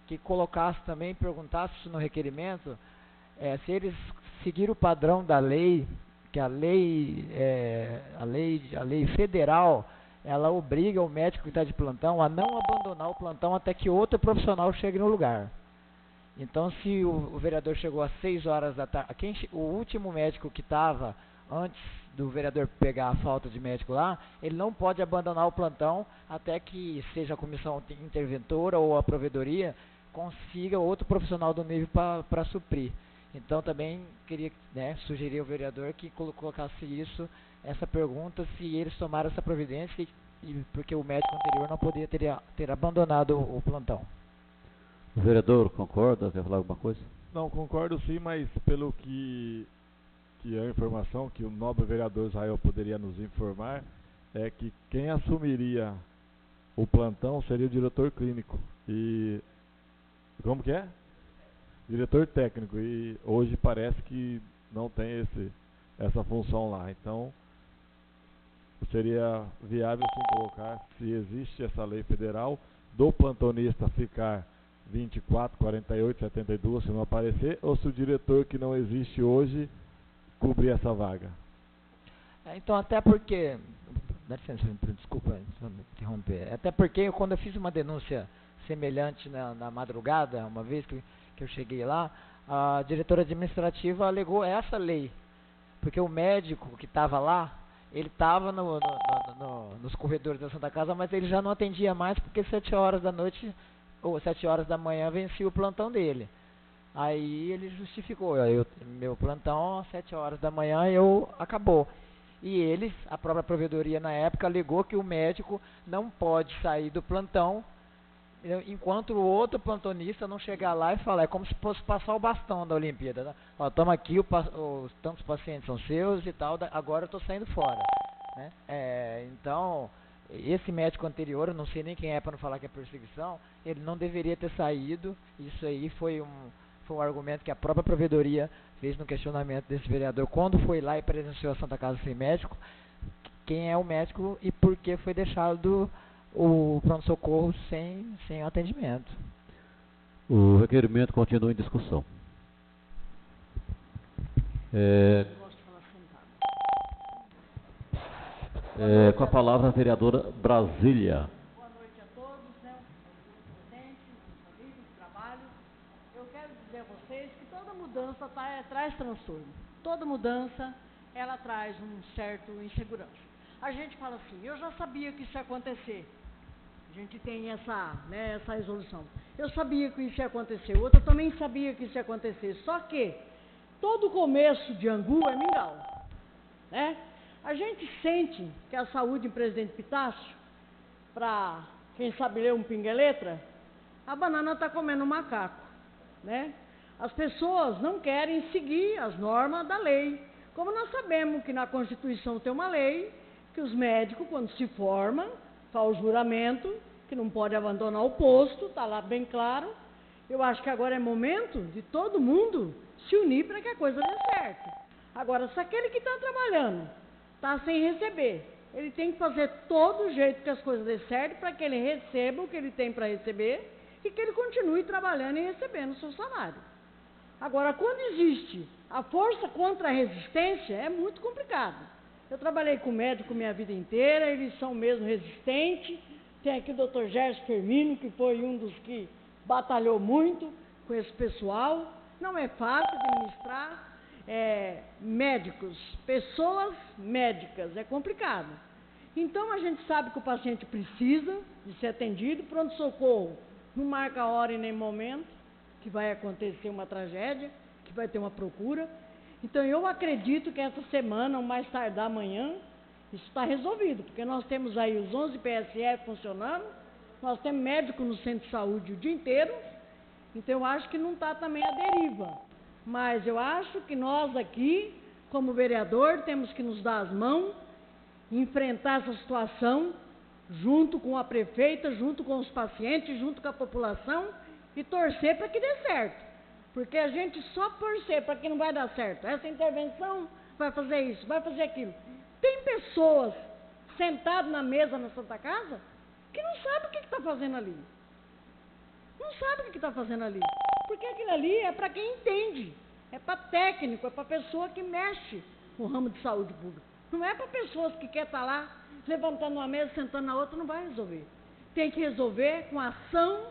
que colocasse também, perguntasse no requerimento, se eles seguiram o padrão da lei, que a lei federal, ela obriga o médico que está de plantão a não abandonar o plantão até que outro profissional chegue no lugar. Então, se o vereador chegou às 6 horas da tarde, o último médico que estava antes do vereador pegar a falta de médico lá, ele não pode abandonar o plantão até que seja a comissão interventora ou a provedoria consiga outro profissional do nível para suprir. Então, também queria sugerir ao vereador que colocasse essa pergunta, se eles tomaram essa providência, porque o médico anterior não poderia ter abandonado o plantão. O vereador concorda? Quer falar alguma coisa? Não, concordo sim, mas pelo que a informação que o nobre vereador Israel poderia nos informar, é que quem assumiria o plantão seria o diretor clínico. E como que é? Diretor técnico. E hoje parece que não tem essa função lá. Então, seria viável sim colocar, se existe essa lei federal, do plantonista ficar 24, 48, 72, se não aparecer, ou se o diretor que não existe hoje cobrir essa vaga. Então, até porque, dá licença, desculpa me interromper, até porque quando eu fiz uma denúncia semelhante na madrugada, uma vez que eu cheguei lá, a diretora administrativa alegou essa lei, porque o médico que estava lá, ele estava nos corredores da Santa Casa, mas ele já não atendia mais, porque 7 horas da noite ou 7 horas da manhã vencia o plantão dele. Aí ele justificou, meu plantão às 7 horas da manhã acabou. E eles, a própria provedoria na época, alegou que o médico não pode sair do plantão enquanto o outro plantonista não chegar lá e falar, é como se fosse passar o bastão da Olimpíada, né? Ó, toma aqui, os tantos pacientes são seus e tal, agora eu estou saindo fora, né? Então, esse médico anterior, eu não sei nem quem é para não falar que é perseguição, ele não deveria ter saído. Isso aí foi foi um argumento que a própria provedoria fez no questionamento desse vereador, quando foi lá e presenciou a Santa Casa Sem Médico, quem é o médico e por que foi deixado o pronto-socorro sem atendimento. O requerimento continua em discussão. Com a palavra a vereadora Brasília. Boa noite a todos, né? Os presentes, os amigos, os trabalhos. Eu quero dizer a vocês que toda mudança traz transtorno. Toda mudança, ela traz um certo insegurança. A gente fala assim, eu já sabia que isso ia acontecer. A gente tem essa resolução. Eu sabia que isso ia acontecer. Outra também sabia que isso ia acontecer. Só que todo começo de angu é mingau, né? A gente sente que a saúde em Presidente Epitácio, para quem sabe ler um pinga-letra, a banana está comendo um macaco, né? As pessoas não querem seguir as normas da lei. Como nós sabemos que na Constituição tem uma lei, que os médicos, quando se formam, faz o juramento, que não pode abandonar o posto, está lá bem claro. Eu acho que agora é momento de todo mundo se unir para que a coisa dê certo. Agora, se aquele que está trabalhando está sem receber, ele tem que fazer todo o jeito que as coisas dê certo para que ele receba o que ele tem para receber e que ele continue trabalhando e recebendo o seu salário. Agora, quando existe a força contra a resistência, é muito complicado. Eu trabalhei com médico minha vida inteira, eles são mesmo resistentes. Tem aqui o Dr. Gerson Firmino, que foi um dos que batalhou muito com esse pessoal. Não é fácil administrar médicos, pessoas médicas, é complicado. Então, a gente sabe que o paciente precisa de ser atendido, pronto-socorro não marca hora e nem momento, que vai acontecer uma tragédia, que vai ter uma procura. Então, eu acredito que essa semana, ou mais tardar amanhã, isso está resolvido, porque nós temos aí os 11 PSF funcionando, nós temos médico no centro de saúde o dia inteiro, então eu acho que não está também a deriva. Mas eu acho que nós aqui, como vereador, temos que nos dar as mãos, enfrentar essa situação, junto com a prefeita, junto com os pacientes, junto com a população, e torcer para que dê certo. Porque a gente só torcer para que não vai dar certo. Essa intervenção vai fazer isso, vai fazer aquilo. Tem pessoas sentadas na mesa na Santa Casa que não sabem o que está fazendo ali. Não sabem o que está fazendo ali. Porque aquilo ali é para quem entende. É para técnico, é para pessoa que mexe no ramo de saúde pública. Não é para pessoas que querem estar lá levantando uma mesa, sentando na outra, não vai resolver. Tem que resolver com ação,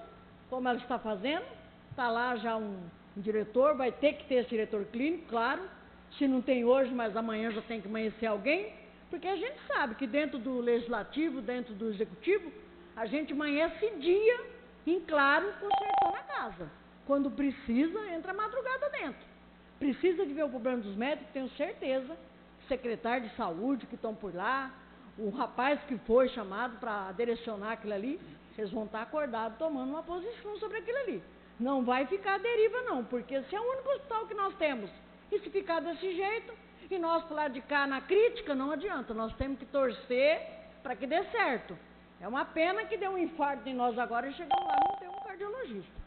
como ela está fazendo. Está lá já um diretor, vai ter que ter esse diretor clínico, claro. Se não tem hoje, mas amanhã já tem que amanhecer alguém. Porque a gente sabe que dentro do legislativo, dentro do executivo, a gente amanhece dia, em claro, consertando a casa. Quando precisa, entra a madrugada dentro. Precisa de ver o problema dos médicos, tenho certeza. Secretário de saúde que estão por lá, o rapaz que foi chamado para direcionar aquilo ali, eles vão estar acordados tomando uma posição sobre aquilo ali. Não vai ficar à deriva não, porque se é o único hospital que nós temos, e se ficar desse jeito, e nós para lá de cá na crítica, não adianta, nós temos que torcer para que dê certo. É uma pena que deu um infarto em nós agora e chegamos lá e não tem um cardiologista,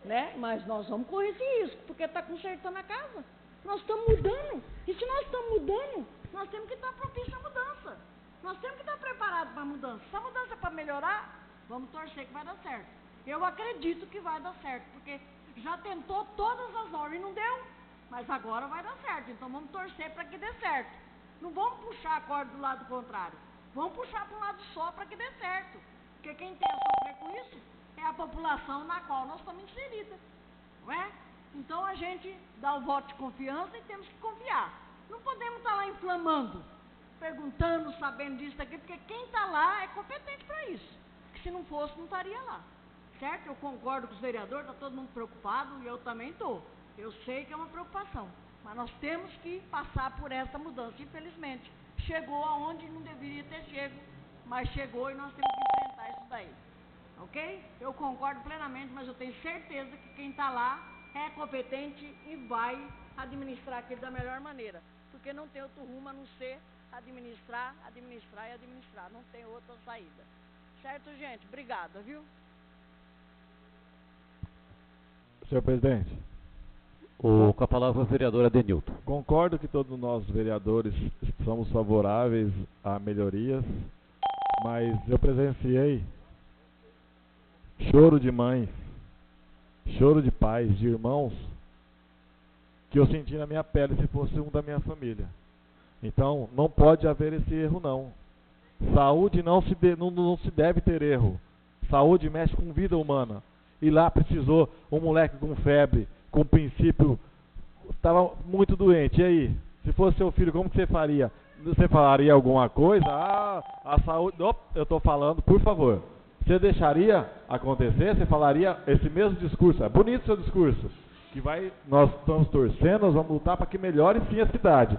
né? Mas nós vamos correr esse risco, porque está consertando a casa. Nós estamos mudando, e se nós estamos mudando, nós temos que estar propício à mudança. Nós temos que estar preparados para a mudança. Se a mudança é para melhorar, vamos torcer que vai dar certo. Eu acredito que vai dar certo, porque já tentou todas as horas e não deu, mas agora vai dar certo. Então vamos torcer para que dê certo. Não vamos puxar a corda do lado contrário. Vamos puxar para um lado só para que dê certo. Porque quem tem a sofrer com isso é a população na qual nós estamos inseridos. Não é? Então a gente dá o voto de confiança e temos que confiar. Não podemos estar lá inflamando, perguntando, sabendo disso, daquilo, porque quem está lá é competente para isso. Porque se não fosse, não estaria lá. Certo? Eu concordo com os vereadores, está todo mundo preocupado e eu também estou. Eu sei que é uma preocupação, mas nós temos que passar por essa mudança. Infelizmente, chegou aonde não deveria ter chegado, mas chegou e nós temos que enfrentar isso daí. Ok? Eu concordo plenamente, mas eu tenho certeza que quem está lá é competente e vai administrar aquilo da melhor maneira. Porque não tem outro rumo a não ser administrar, administrar e administrar. Não tem outra saída. Certo, gente? Obrigada, viu? Senhor presidente, Com a palavra o vereador Adenilton. Concordo que todos nós, vereadores, somos favoráveis a melhorias, mas eu presenciei choro de mães, choro de pais, de irmãos, que eu senti na minha pele se fosse um da minha família. Então, não pode haver esse erro, não. Saúde não se deve ter erro. Saúde mexe com vida humana. E lá precisou um moleque com febre, com princípio, estava muito doente. E aí? Se fosse seu filho, como que você faria? Você falaria alguma coisa? Ah, a saúde... Opa, eu estou falando, por favor. Você deixaria acontecer? Você falaria esse mesmo discurso? É bonito o seu discurso. Nós estamos torcendo, nós vamos lutar para que melhore sim a cidade.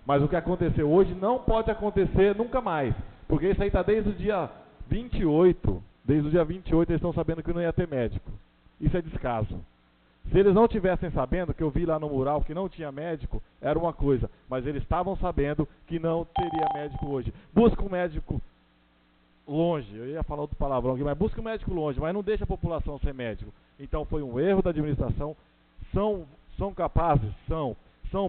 Mas o que aconteceu hoje não pode acontecer nunca mais. Porque isso aí está desde o dia 28. Desde o dia 28 eles estão sabendo que não ia ter médico. Isso é descaso. Se eles não tivessem sabendo, que eu vi lá no mural que não tinha médico, era uma coisa. Mas eles estavam sabendo que não teria médico hoje. Busca um médico longe. Eu ia falar outro palavrão aqui, mas busca um médico longe. Mas não deixa a população ser médico. Então foi um erro da administração. São capazes? São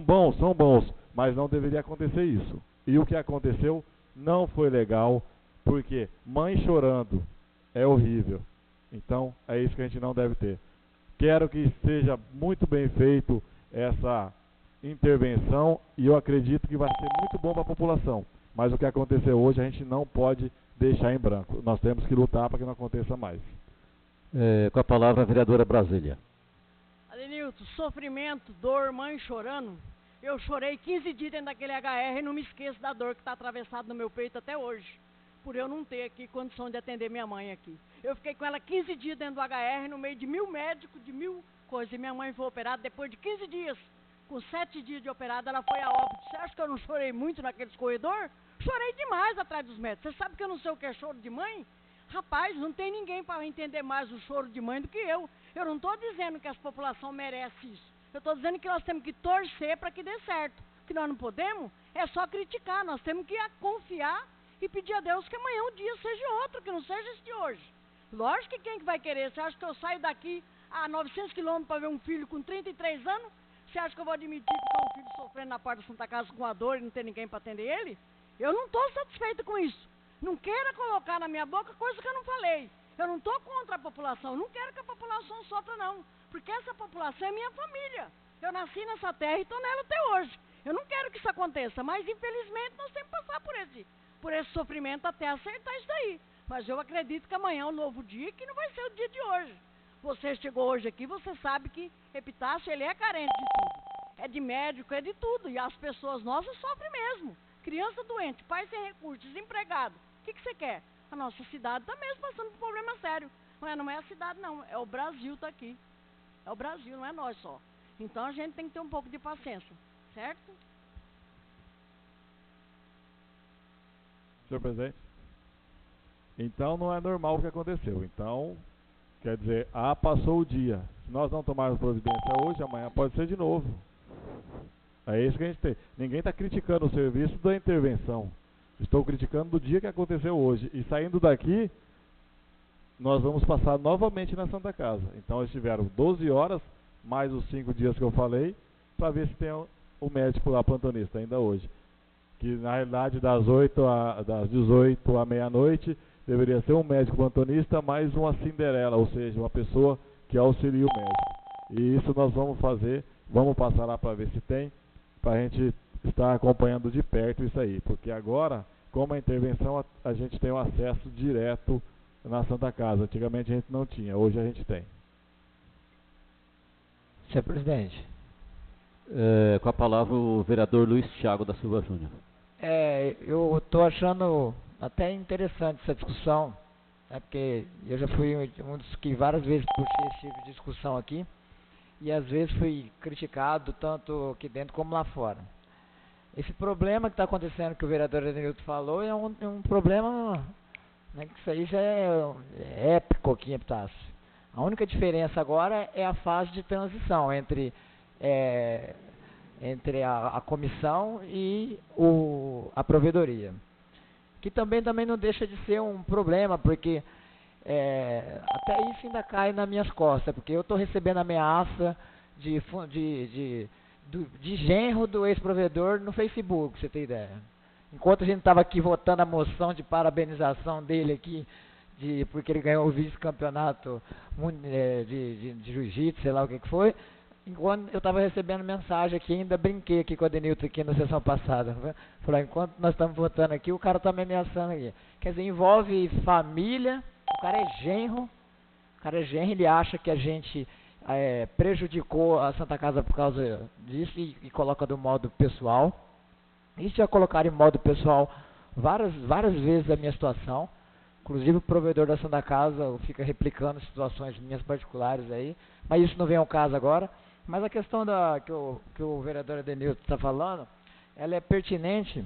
bons. Mas não deveria acontecer isso. E o que aconteceu não foi legal. Porque mãe chorando é horrível. Então é isso que a gente não deve ter. Quero que seja muito bem feito essa intervenção e eu acredito que vai ser muito bom para a população. Mas o que aconteceu hoje a gente não pode deixar em branco. Nós temos que lutar para que não aconteça mais. Com a palavra a vereadora Brasília. Adenilton, sofrimento, dor, mãe chorando. Eu chorei 15 dias dentro daquele HR e não me esqueço da dor que está atravessada no meu peito até hoje. Por eu não ter aqui condição de atender minha mãe aqui. Eu fiquei com ela 15 dias dentro do HR, no meio de 1000 médicos, de 1000 coisas. E minha mãe foi operada depois de 15 dias. Com 7 dias de operada, ela foi a óbito. Você acha que eu não chorei muito naqueles corredores? Chorei demais atrás dos médicos. Você sabe que eu não sei o que é choro de mãe? Rapaz, não tem ninguém para entender mais o choro de mãe do que eu. Eu não estou dizendo que a população merece isso. Eu estou dizendo que nós temos que torcer para que dê certo. O que nós não podemos é só criticar. Nós temos que confiar e pedir a Deus que amanhã o dia seja outro, que não seja esse de hoje. Lógico que quem que vai querer? Você acha que eu saio daqui a 900 quilômetros para ver um filho com 33 anos? Você acha que eu vou admitir ficar um filho sofrendo na porta da Santa Casa com a dor e não ter ninguém para atender ele? Eu não estou satisfeito com isso. Não queira colocar na minha boca coisa que eu não falei. Eu não estou contra a população, não quero que a população sofra não, porque essa população é minha família. Eu nasci nessa terra e estou nela até hoje. Eu não quero que isso aconteça, mas infelizmente nós temos que passar por esse sofrimento até acertar isso daí. Mas eu acredito que amanhã é um novo dia, que não vai ser o dia de hoje. Você chegou hoje aqui, você sabe que Epitácio, ele é carente de tudo. É de médico, é de tudo. E as pessoas nossas sofrem mesmo. Criança doente, pai sem recursos, desempregado. O que você quer? A nossa cidade está mesmo passando por um problema sério. Não é a cidade não, é o Brasil está aqui. É o Brasil, não é nós só. Então a gente tem que ter um pouco de paciência, certo? Senhor presidente? Então não é normal o que aconteceu. Então, quer dizer, passou o dia. Se nós não tomarmos providência hoje, amanhã pode ser de novo. É isso que a gente tem. Ninguém está criticando o serviço da intervenção. Estou criticando do dia que aconteceu hoje. E saindo daqui, nós vamos passar novamente na Santa Casa. Então eles tiveram 12 horas, mais os 5 dias que eu falei, para ver se tem o médico lá, plantonista, ainda hoje. Que na realidade das 18 à meia-noite, deveria ser um médico plantonista mais uma Cinderela, ou seja, uma pessoa que auxilia o médico. E isso nós vamos fazer, vamos passar lá para ver se tem, para a gente estar acompanhando de perto isso aí. Porque agora, como a intervenção, a gente tem o acesso direto na Santa Casa. Antigamente a gente não tinha, hoje a gente tem. Senhor presidente. Com a palavra o vereador Luiz Thiago da Silva Júnior. Eu estou achando até interessante essa discussão, porque eu já fui um dos que várias vezes puxei esse tipo de discussão aqui, e às vezes fui criticado tanto aqui dentro como lá fora. Esse problema que está acontecendo, que o vereador Adenilton falou, é um problema, né, que isso aí já é épico aqui em Epitácio. A única diferença agora é a fase de transição entre a comissão e a provedoria. Que também não deixa de ser um problema, porque até isso ainda cai nas minhas costas, porque eu estou recebendo ameaça de genro do ex-provedor no Facebook, pra você ter ideia. Enquanto a gente estava aqui votando a moção de parabenização dele aqui, porque ele ganhou o vice-campeonato de jiu-jitsu, sei lá o que foi, enquanto eu estava recebendo mensagem aqui, ainda brinquei aqui com o Adenilton aqui na sessão passada. Falei, enquanto nós estamos votando aqui, o cara está me ameaçando aqui. Quer dizer, envolve família, o cara é genro, ele acha que a gente prejudicou a Santa Casa por causa disso e coloca do modo pessoal. Isso já colocaram em modo pessoal várias vezes a minha situação. Inclusive o provedor da Santa Casa fica replicando situações minhas particulares aí. Mas isso não vem ao caso agora. Mas a questão que o vereador Adenilton está falando, ela é pertinente.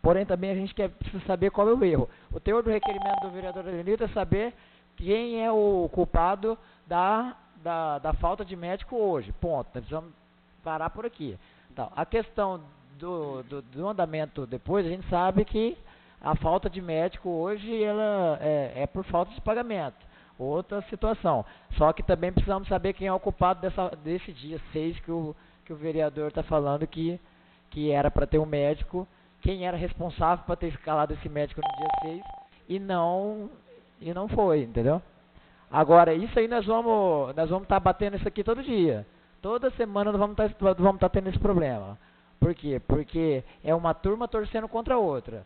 Porém também a gente precisa saber qual é o erro. O teor do requerimento do vereador Adenilton é saber quem é o culpado da falta de médico hoje. Ponto. Nós precisamos parar por aqui. Então, a questão do andamento depois, a gente sabe que a falta de médico hoje ela é por falta de pagamento. Outra situação. Só que também precisamos saber quem é o culpado desse dia 6 que o vereador está falando que era para ter um médico, quem era responsável para ter escalado esse médico no dia 6 e não foi, entendeu? Agora, isso aí nós vamos estar batendo isso aqui todo dia. Toda semana nós vamos estar tendo esse problema. Por quê? Porque é uma turma torcendo contra a outra.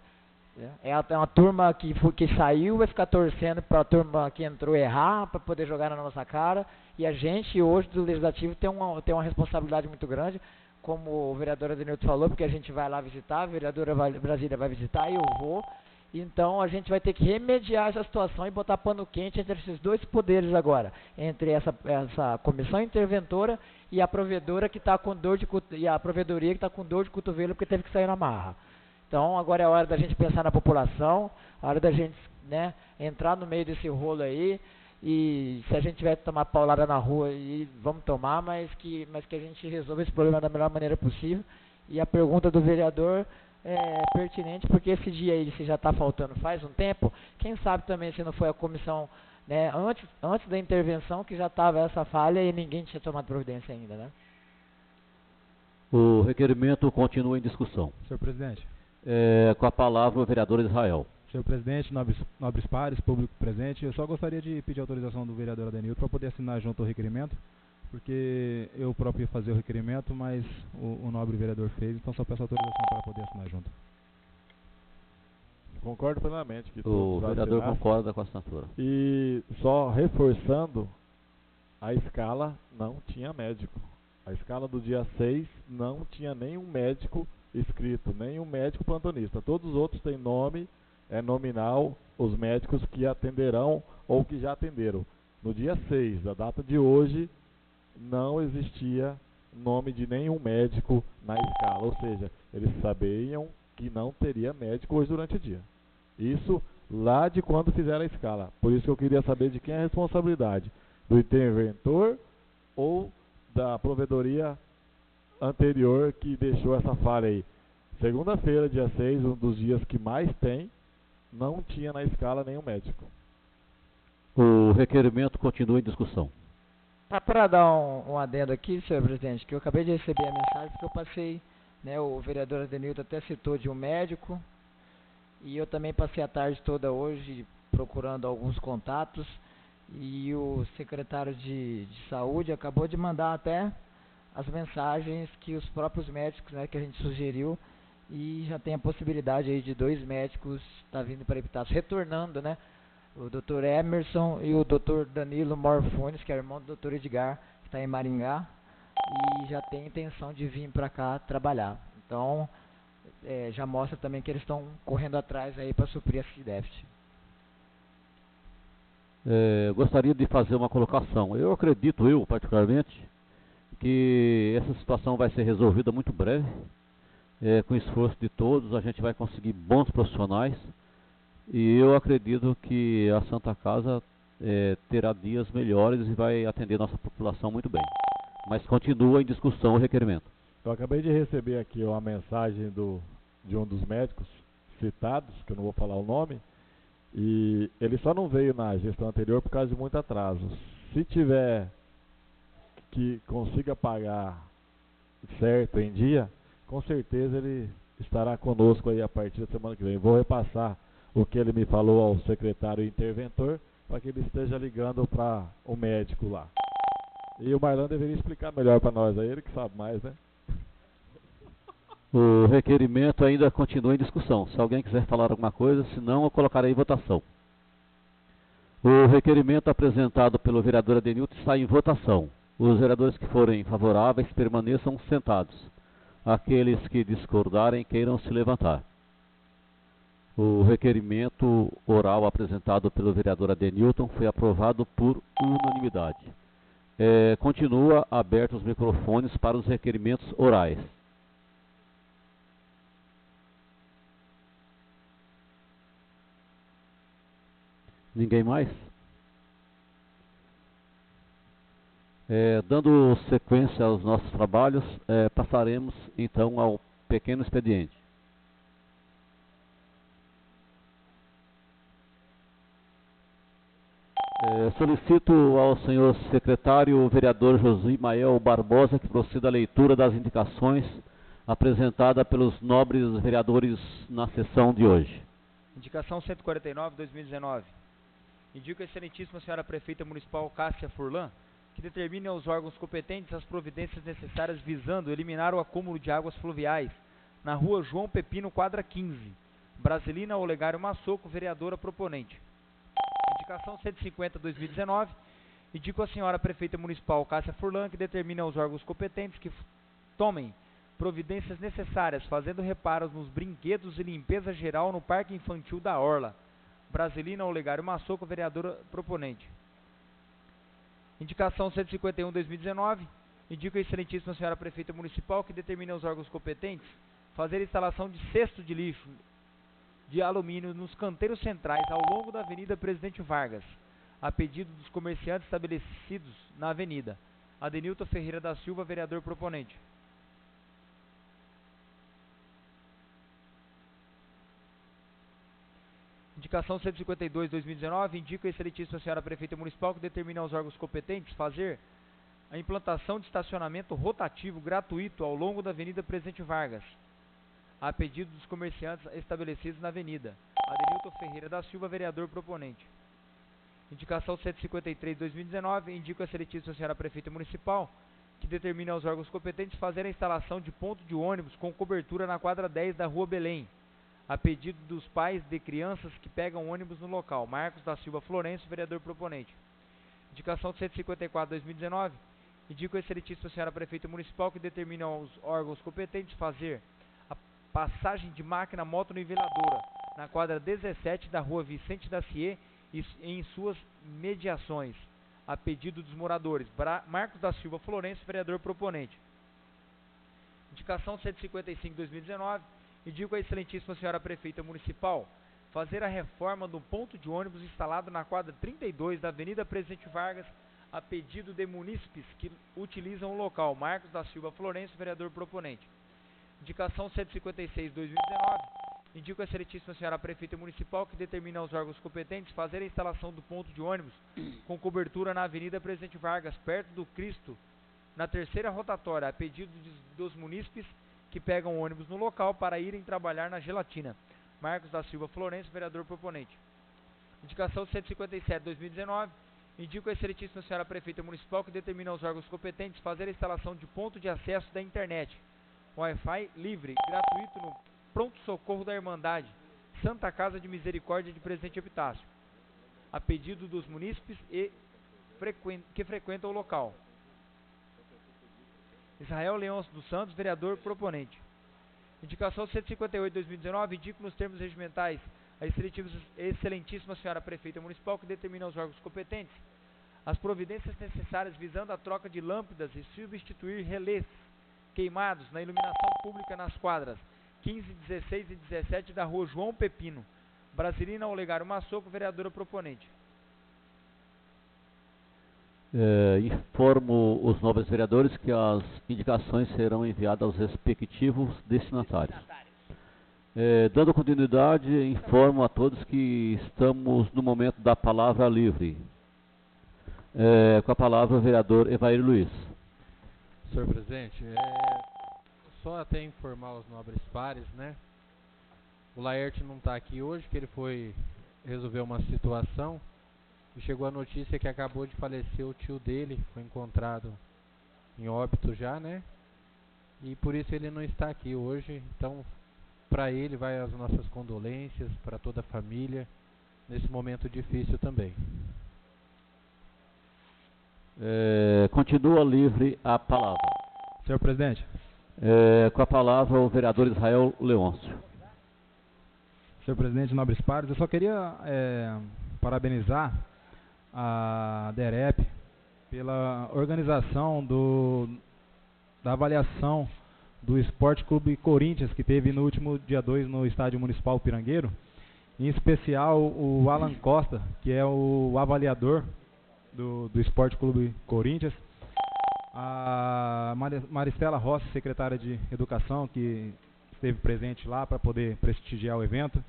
É uma turma que saiu, vai ficar torcendo para a turma que entrou errar, para poder jogar na nossa cara. E a gente, hoje, do Legislativo, tem uma responsabilidade muito grande, como o vereador Adenilton falou, porque a gente vai lá visitar, a vereadora Brasília vai visitar e eu vou. Então, a gente vai ter que remediar essa situação e botar pano quente entre esses dois poderes agora. Entre essa comissão interventora e a provedora que está com dor de e a provedoria que está com dor de cotovelo porque teve que sair na marra. Então, agora é a hora da gente pensar na população, a hora da gente, né, entrar no meio desse rolo aí, e se a gente tiver que tomar paulada na rua, vamos tomar, mas que a gente resolva esse problema da melhor maneira possível. E a pergunta do vereador é pertinente, porque esse dia aí, se já está faltando faz um tempo, quem sabe também se não foi a comissão, né, antes da intervenção, que já estava essa falha e ninguém tinha tomado providência ainda, né? O requerimento continua em discussão. Senhor presidente. Com a palavra o vereador Israel. Senhor presidente, nobres pares, público presente, eu só gostaria de pedir autorização do vereador Adenilton para poder assinar junto ao requerimento, porque eu próprio ia fazer o requerimento, mas o nobre vereador fez, então só peço autorização para poder assinar junto. Concordo plenamente que o vereador concorda com a assinatura. E só reforçando, a escala não tinha médico. A escala do dia 6 não tinha nenhum médico escrito, nenhum médico plantonista. Todos os outros têm nome, é nominal, os médicos que atenderão ou que já atenderam. No dia 6, a data de hoje, não existia nome de nenhum médico na escala. Ou seja, eles sabiam que não teria médico hoje durante o dia. Isso lá de quando fizeram a escala. Por isso que eu queria saber de quem é a responsabilidade. Do interventor ou da provedoria anterior que deixou essa falha aí. Segunda-feira, dia 6, um dos dias que mais tem, não tinha na escala nenhum médico. O requerimento continua em discussão. Para dar um adendo aqui, senhor presidente, que eu acabei de receber a mensagem, porque eu passei, né, o vereador Adenilton até citou de um médico, e eu também passei a tarde toda hoje procurando alguns contatos, e o secretário de saúde acabou de mandar até as mensagens que os próprios médicos, né, que a gente sugeriu, e já tem a possibilidade aí de 2 médicos estar vindo para Epitácio, retornando, né, o Dr. Emerson e o Dr. Danilo Morfunes, que é irmão do Dr. Edgar, que está em Maringá, e já tem intenção de vir para cá trabalhar. Então, já mostra também que eles estão correndo atrás aí para suprir esse déficit. Gostaria de fazer uma colocação. Eu acredito, particularmente, que essa situação vai ser resolvida muito breve. Com o esforço de todos, a gente vai conseguir bons profissionais. E eu acredito que a Santa Casa terá dias melhores e vai atender nossa população muito bem. Mas continua em discussão o requerimento. Eu acabei de receber aqui uma mensagem de um dos médicos citados, que eu não vou falar o nome, e ele só não veio na gestão anterior por causa de muito atraso. Se tiver que consiga pagar certo em dia, com certeza ele estará conosco aí a partir da semana que vem. Vou repassar o que ele me falou ao secretário interventor, para que ele esteja ligando para o médico lá. E o Marlan deveria explicar melhor para nós, aí ele que sabe mais, né? O requerimento ainda continua em discussão. Se alguém quiser falar alguma coisa, senão eu colocarei em votação. O requerimento apresentado pelo vereador Adenilton está em votação. Os vereadores que forem favoráveis permaneçam sentados. Aqueles que discordarem queiram se levantar. O requerimento oral apresentado pelo vereador Adenilton foi aprovado por unanimidade. Continua abertos os microfones para os requerimentos orais. Ninguém mais? Dando sequência aos nossos trabalhos, passaremos então ao pequeno expediente. Solicito ao senhor secretário, o vereador Josimael Barbosa, que proceda à leitura das indicações apresentadas pelos nobres vereadores na sessão de hoje. Indicação 149/2019. Indico a excelentíssima senhora prefeita municipal Cássia Furlan que determine aos órgãos competentes as providências necessárias visando eliminar o acúmulo de águas fluviais na rua João Pepino, quadra 15, Brasilina Olegário Massoco, vereadora proponente. Indicação 150/2019. Indico a senhora prefeita municipal Cássia Furlan que determine aos órgãos competentes que tomem providências necessárias fazendo reparos nos brinquedos e limpeza geral no Parque Infantil da Orla, Brasilina Olegário Massoco, vereadora proponente. Indicação 151/2019. Indico a excelentíssima senhora prefeita municipal que determine aos órgãos competentes fazer a instalação de cesto de lixo de alumínio nos canteiros centrais ao longo da Avenida Presidente Vargas, a pedido dos comerciantes estabelecidos na avenida. Adenilton Ferreira da Silva, vereador proponente. Indicação 152/2019. Indico a excelentíssima senhora prefeita municipal que determine aos órgãos competentes fazer a implantação de estacionamento rotativo gratuito ao longo da Avenida Presidente Vargas, a pedido dos comerciantes estabelecidos na avenida. Adenilton Ferreira da Silva, vereador proponente. Indicação 153/2019. Indico a excelentíssima senhora prefeita municipal que determine aos órgãos competentes fazer a instalação de ponto de ônibus com cobertura na quadra 10 da Rua Belém, a pedido dos pais de crianças que pegam ônibus no local. Marcos da Silva Florencio, vereador proponente. Indicação 154/2019. Indico a excelentíssima senhora prefeita municipal que determine aos órgãos competentes fazer a passagem de máquina motoniveladora na quadra 17 da Rua Vicente da Cie e em suas mediações, a pedido dos moradores. Marcos da Silva Florencio, vereador proponente. Indicação 155/2019. Indico a excelentíssima senhora prefeita municipal fazer a reforma do ponto de ônibus instalado na quadra 32 da Avenida Presidente Vargas, a pedido de munícipes que utilizam o local. Marcos da Silva Florencio, vereador proponente. Indicação 156/2019. Indico a excelentíssima senhora prefeita municipal que determina aos órgãos competentes fazer a instalação do ponto de ônibus com cobertura na Avenida Presidente Vargas, perto do Cristo, na terceira rotatória, a pedido dos munícipes que pegam ônibus no local para irem trabalhar na gelatina. Marcos da Silva Florencio, vereador proponente. Indicação 157/2019. Indico a excelentíssima senhora prefeita municipal que determina aos órgãos competentes fazer a instalação de ponto de acesso da internet, Wi-Fi livre, gratuito no pronto-socorro da Irmandade Santa Casa de Misericórdia de Presidente Epitácio, a pedido dos munícipes que frequentam o local. Israel Leão dos Santos, vereador proponente. Indicação 158/2019. Indico nos termos regimentais a excelentíssima senhora prefeita municipal que determina aos órgãos competentes as providências necessárias visando a troca de lâmpadas e substituir relés queimados na iluminação pública nas quadras 15, 16 e 17 da Rua João Pepino, Brasilina Olegário Massoco, vereadora proponente. Informo os nobres vereadores que as indicações serão enviadas aos respectivos destinatários. Dando continuidade, informo a todos que estamos no momento da palavra livre. Com a palavra o vereador Evair Luiz. Senhor presidente, só até informar os nobres pares, né? O Laerte não está aqui hoje, que ele foi resolver uma situação e chegou a notícia que acabou de falecer o tio dele, foi encontrado em óbito já, né? E por isso ele não está aqui hoje, então para ele vai as nossas condolências, para toda a família, nesse momento difícil também. Continua livre a palavra. Senhor presidente. Com a palavra o vereador Israel Leôncio. Senhor presidente, nobres pares, eu só queria parabenizar a DEREP pela organização da avaliação do Esporte Clube Corinthians, que teve no último dia 2 no Estádio Municipal Pirangueiro. Em especial o Alan Costa, que é o avaliador do Esporte Clube Corinthians. A Maristela Rossi, secretária de Educação, que esteve presente lá para poder prestigiar o evento.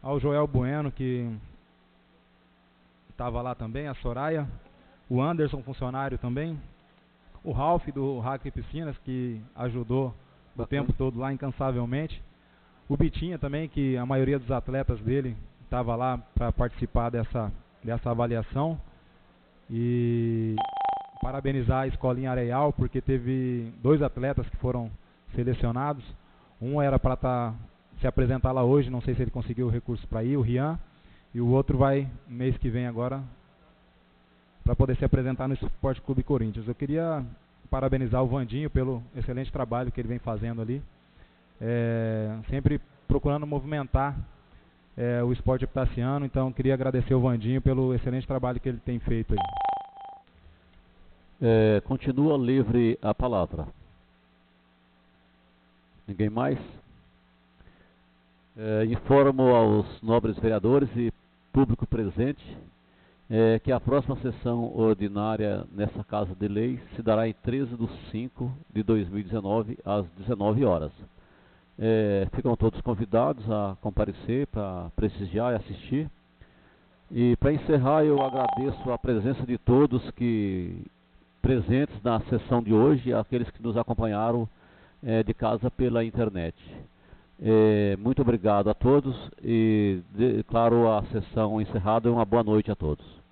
Ao Joel Bueno, que estava lá também, a Soraya, o Anderson, funcionário também, o Ralph do Hack Piscinas, que ajudou o tempo todo lá incansavelmente, o Bitinha também, que a maioria dos atletas dele estava lá para participar dessa avaliação, e parabenizar a Escolinha Areial, porque teve 2 atletas que foram selecionados. Um era para se apresentar lá hoje, não sei se ele conseguiu o recurso para ir, o Rian, e o outro vai mês que vem agora para poder se apresentar no Esporte Clube Corinthians. Eu queria parabenizar o Vandinho pelo excelente trabalho que ele vem fazendo ali, sempre procurando movimentar o esporte epitaciano, então queria agradecer o Vandinho pelo excelente trabalho que ele tem feito aí. Continua livre a palavra. Ninguém mais? Informo aos nobres vereadores e público presente que a próxima sessão ordinária nessa Casa de Lei se dará em 13/5/2019, às 19 horas. Ficam todos convidados a comparecer para prestigiar e assistir. E para encerrar, eu agradeço a presença de todos presentes na sessão de hoje e aqueles que nos acompanharam de casa pela internet. Muito obrigado a todos e declaro a sessão encerrada e uma boa noite a todos.